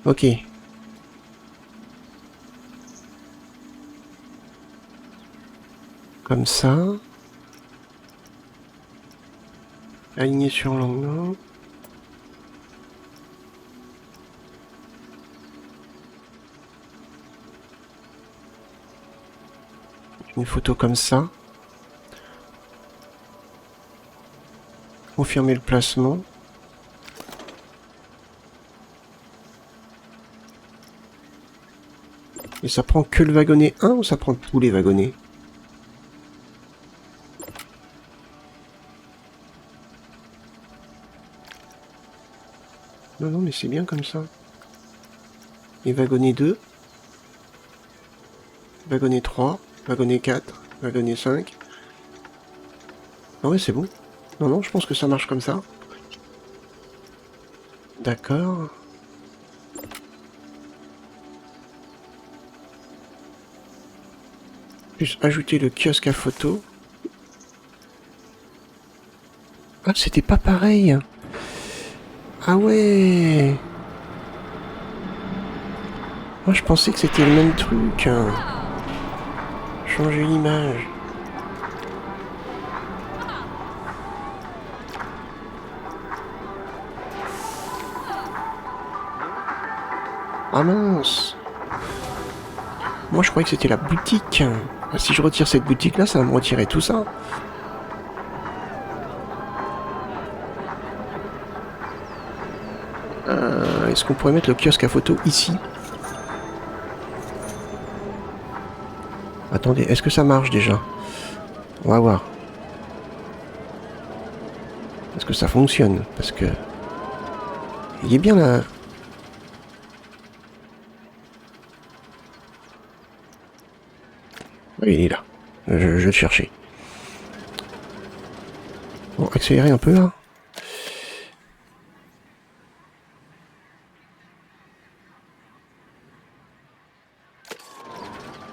Speaker 1: Ok. Comme ça. Aligné sur l'angle. Une photo comme ça. Confirmer le placement. Et ça prend que le wagonnet 1 ou ça prend tous les wagonnets? Non, non, mais c'est bien comme ça. Et wagonnet 2. Wagonnet 3. Wagonnet 4. Wagonnet 5. Ah ouais, c'est bon. Non, non, je pense que ça marche comme ça. D'accord. Plus ajouter le kiosque à photo. Ah, c'était pas pareil. Ah ouais. Moi, je pensais que c'était le même truc. Changer l'image. Ah mince. Moi je croyais que c'était la boutique. Si je retire cette boutique là, ça va me retirer tout ça. Est-ce qu'on pourrait mettre le kiosque à photo ici? Attendez, est-ce que ça marche déjà? On va voir. Est-ce que ça fonctionne? Parce que... il est bien là. Oui, il est là. Je vais le chercher. Bon, accélérer un peu là.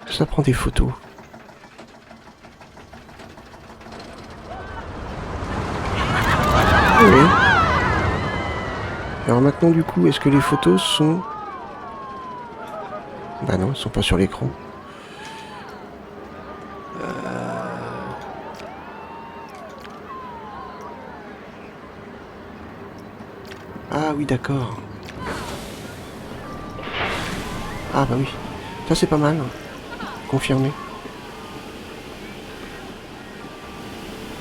Speaker 1: Ça prend des photos. Oui. Alors maintenant du coup, est-ce que les photos sont... Bah non, elles sont pas sur l'écran. Ah oui, d'accord. Ah bah oui. Ça c'est pas mal. Confirmé.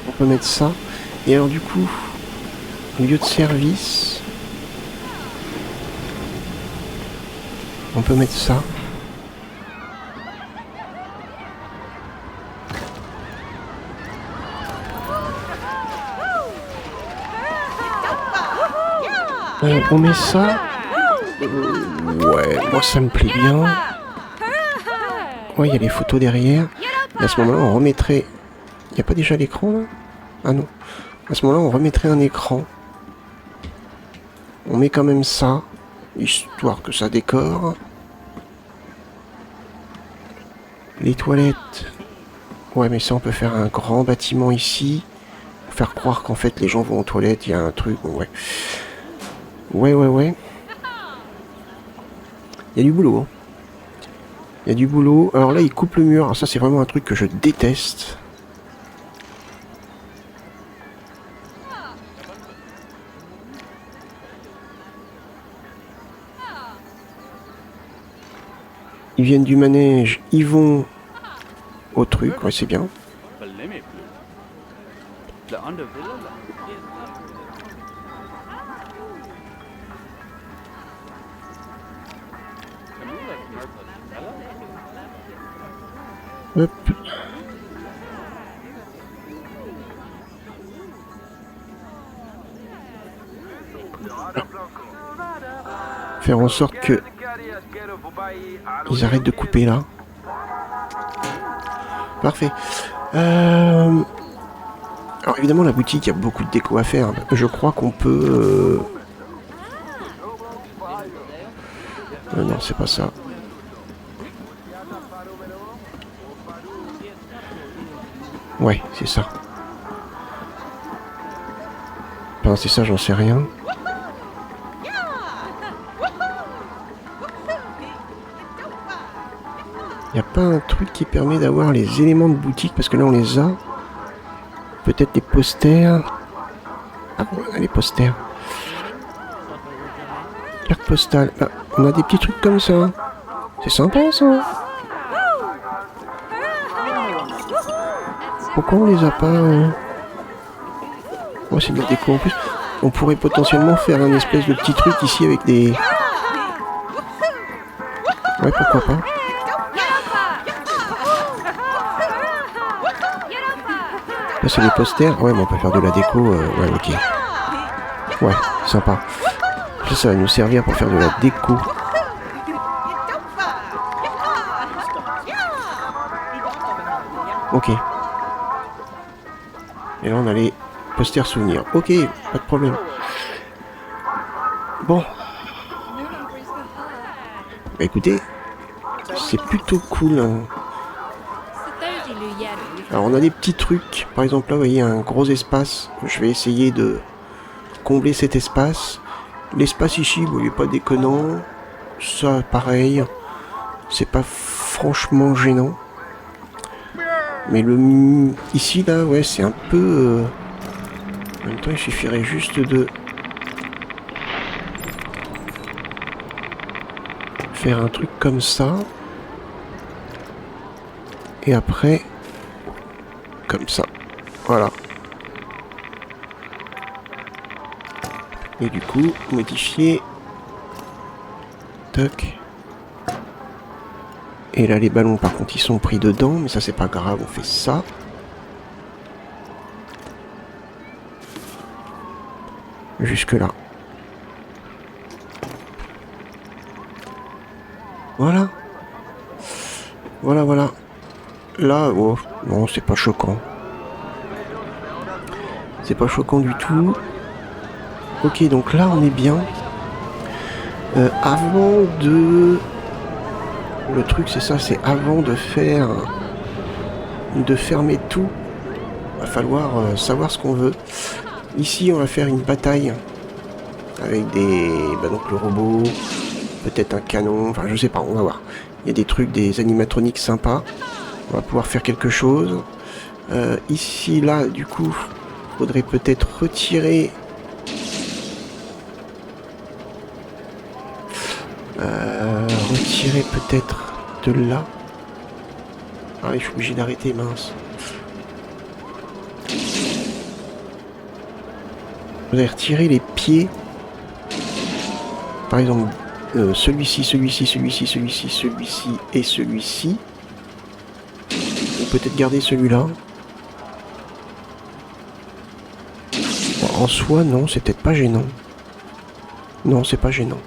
Speaker 1: On peut mettre ça. Et alors du coup, lieu de service, on peut mettre ça. On met ça. Ouais, moi ça me plaît bien. Ouais, il y a les photos derrière. Et à ce moment-là, on remettrait... Il n'y a pas déjà l'écran là? Ah non. À ce moment-là, on remettrait un écran. On met quand même ça, histoire que ça décore. Les toilettes. Ouais, mais ça, on peut faire un grand bâtiment ici. Pour faire croire qu'en fait, les gens vont aux toilettes, il y a un truc. Ouais. Ouais. Il y a du boulot. Hein. Il y a du boulot. Alors là, il coupe le mur. Alors ça, c'est vraiment un truc que je déteste. Ils viennent du manège, ils vont au truc, ouais c'est bien. Hop. Faire en sorte que ils arrêtent de couper là. Parfait. Alors évidemment la boutique, il y a beaucoup de déco à faire. Je crois qu'on peut... non, c'est pas ça. Ouais, c'est ça. Enfin, c'est ça, j'en sais rien. Il n'y a pas un truc qui permet d'avoir les éléments de boutique, parce que là on les a. Peut-être des posters. Ah, on a les posters. Carte postale. Ah, on a des petits trucs comme ça. C'est sympa ça. Pourquoi on les a pas Oh, c'est de la déco en plus. On pourrait potentiellement faire un espèce de petit truc ici avec des... Ouais, pourquoi pas. Là, c'est les posters. Ouais, mais on peut faire de la déco. Ouais, ok. Ouais, sympa. Ça va nous servir pour faire de la déco. Ok. Et là, on a les posters souvenirs. Ok, pas de problème. Bon. Bah écoutez, c'est plutôt cool. Hein. Alors on a des petits trucs. Par exemple là, vous voyez, un gros espace. Je vais essayer de combler cet espace. L'espace ici, bon, il n'est pas déconnant. Ça, pareil. C'est pas franchement gênant. Mais le ici, là, ouais, c'est un peu... En même temps, il suffirait juste de... faire un truc comme ça. Et après, comme ça. Voilà. Et du coup, modifier. Toc. Et là, les ballons, par contre, ils sont pris dedans. Mais ça, c'est pas grave, on fait ça. Jusque là. Voilà. Voilà, voilà. Là, oh, non, c'est pas choquant. C'est pas choquant du tout. Ok, donc là, on est bien. Avant de... Le truc, c'est ça, c'est avant de faire... De fermer tout. Va falloir savoir ce qu'on veut. Ici, on va faire une bataille. Avec des... Bah donc le robot. Peut-être un canon. Enfin, je sais pas, on va voir. Il y a des trucs, des animatroniques sympas. On va pouvoir faire quelque chose. Ici, là, du coup, faudrait peut-être retirer... retirer peut-être de là. Ah oui, je suis obligé d'arrêter, mince. Vous allez retirer les pieds. Par exemple, celui-ci, celui-ci, celui-ci, celui-ci, celui-ci et celui-ci. Ou peut-être garder celui-là. Bon, en soi, non, c'est peut-être pas gênant. Non, c'est pas gênant.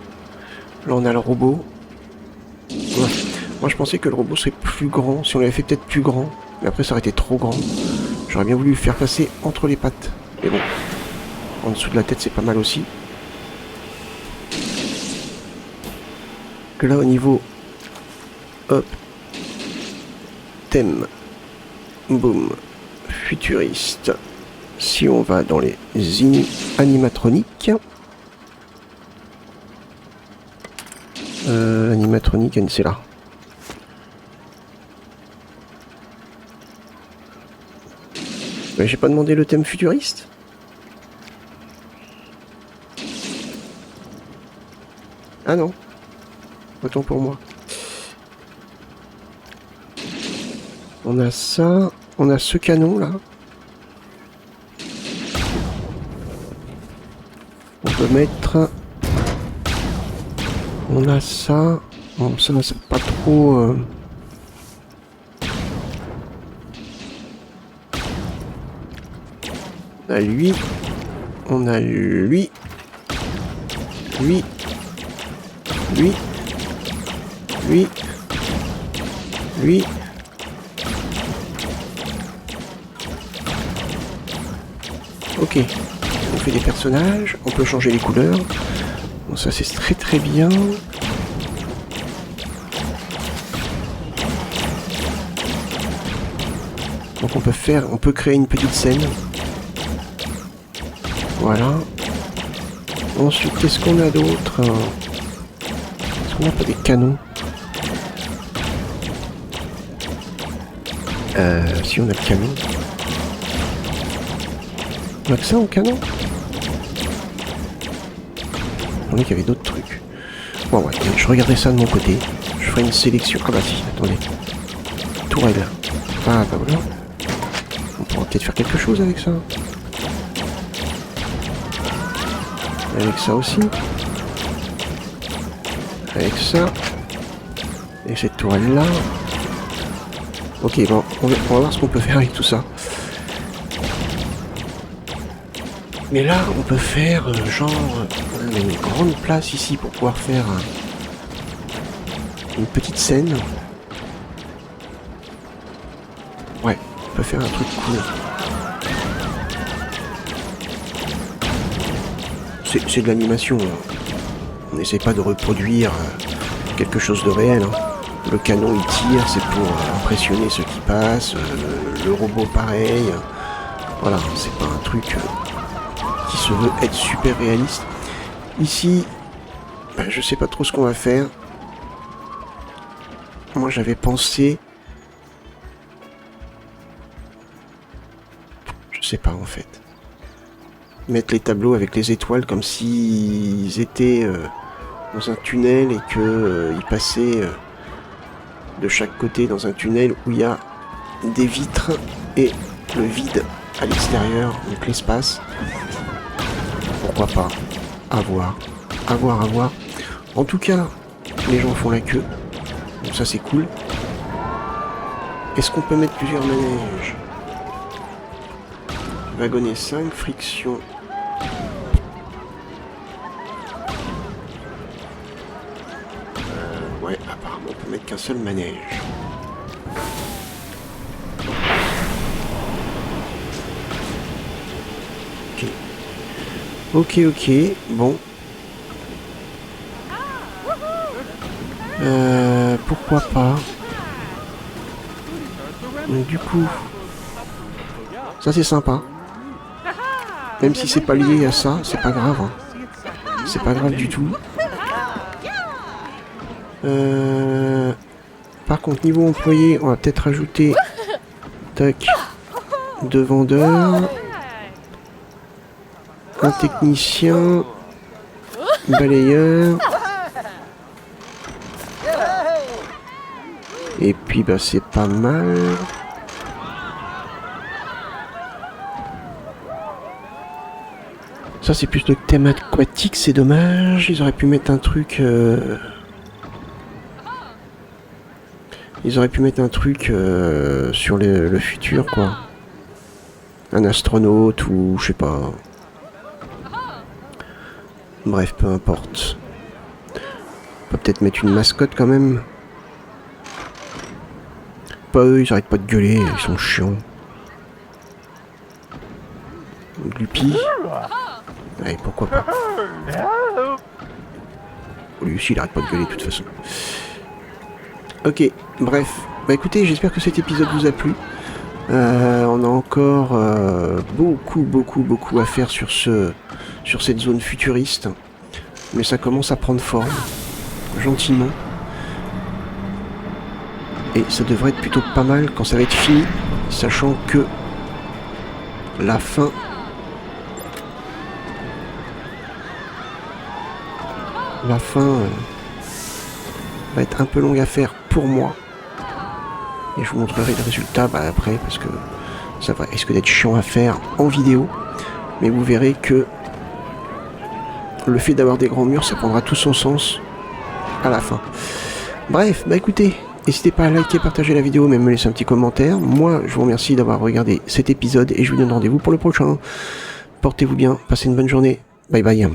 Speaker 1: Là, on a le robot. Ouais. Moi, je pensais que le robot serait plus grand. Si on l'avait fait peut-être plus grand. Mais après, ça aurait été trop grand. J'aurais bien voulu le faire passer entre les pattes. Mais bon. En dessous de la tête, c'est pas mal aussi. Que là, au niveau... Hop. Thème. Boom. Futuriste. Si on va dans les animatroniques... animatronique, c'est là. Mais j'ai pas demandé le thème futuriste. Ah non. Autant pour moi. On a ça. On a ce canon là. On peut mettre... On a ça. Bon, ça c'est pas trop... On a lui. On a lui. Lui. Lui. Lui. Lui. Ok. On fait des personnages. On peut changer les couleurs. Bon, ça c'est très très bien. Donc on peut créer une petite scène. Voilà. Ensuite, qu'est-ce qu'on a d'autre? Est-ce qu'on n'a pas des canons? Si on a le canon. On a que ça en canon? Je pensais qu'il y avait d'autres trucs. Bon ouais, je regardais ça de mon côté. Je ferai une sélection. Ah bah si, attendez. Tourelle. Ah bah voilà. On pourra peut-être faire quelque chose avec ça. Avec ça aussi. Avec ça. Et cette tourelle là. Ok, bon, on va voir ce qu'on peut faire avec tout ça. Mais là, on peut faire genre on a une grande place ici pour pouvoir faire une petite scène. Ouais, on peut faire un truc cool. C'est de l'animation. On n'essaie pas de reproduire quelque chose de réel. Hein. Le canon il tire, c'est pour impressionner ceux qui passent. Le robot pareil. Voilà, c'est pas un truc qui se veut être super réaliste. Ici, ben, je sais pas trop ce qu'on va faire. Moi j'avais pensé... Je sais pas en fait. Mettre les tableaux avec les étoiles comme s'ils étaient dans un tunnel et que il passait de chaque côté dans un tunnel où il y a des vitres et le vide à l'extérieur, donc l'espace. Pourquoi pas? À voir. À voir, à voir. En tout cas, les gens font la queue. Donc ça c'est cool. Est-ce qu'on peut mettre plusieurs manèges? Wagonnet 5, friction. Ouais, apparemment on peut mettre qu'un seul manège. Ok, bon. Pourquoi pas? Donc du coup, ça c'est sympa. Même si c'est pas lié à ça, c'est pas grave. Hein. C'est pas grave du tout. Par contre, niveau employé, on va peut-être rajouter tac, 2 vendeurs, un technicien, balayeur. Et puis bah c'est pas mal. Ça c'est plus le thème aquatique, c'est dommage. Ils auraient pu mettre un truc. Ils auraient pu mettre un truc sur le futur quoi. Un astronaute ou je sais pas. Bref, peu importe. On peut peut-être mettre une mascotte quand même. Pas eux, ils arrêtent pas de gueuler, ils sont chiants. Glupi. Allez, pourquoi pas. Lui aussi, il arrête pas de gueuler de toute façon. Ok, bref. Bah écoutez, j'espère que cet épisode vous a plu. On a encore beaucoup à faire sur cette zone futuriste. Mais ça commence à prendre forme. Gentiment. Et ça devrait être plutôt pas mal quand ça va être fini. Sachant que la fin... va être un peu longue à faire pour moi. Et je vous montrerai le résultat après parce que ça va risque d'être chiant à faire en vidéo. Mais vous verrez que le fait d'avoir des grands murs, ça prendra tout son sens à la fin. Bref, écoutez, n'hésitez pas à liker, partager la vidéo, même me laisser un petit commentaire. Moi, je vous remercie d'avoir regardé cet épisode et je vous donne rendez-vous pour le prochain. Portez-vous bien, passez une bonne journée. Bye bye.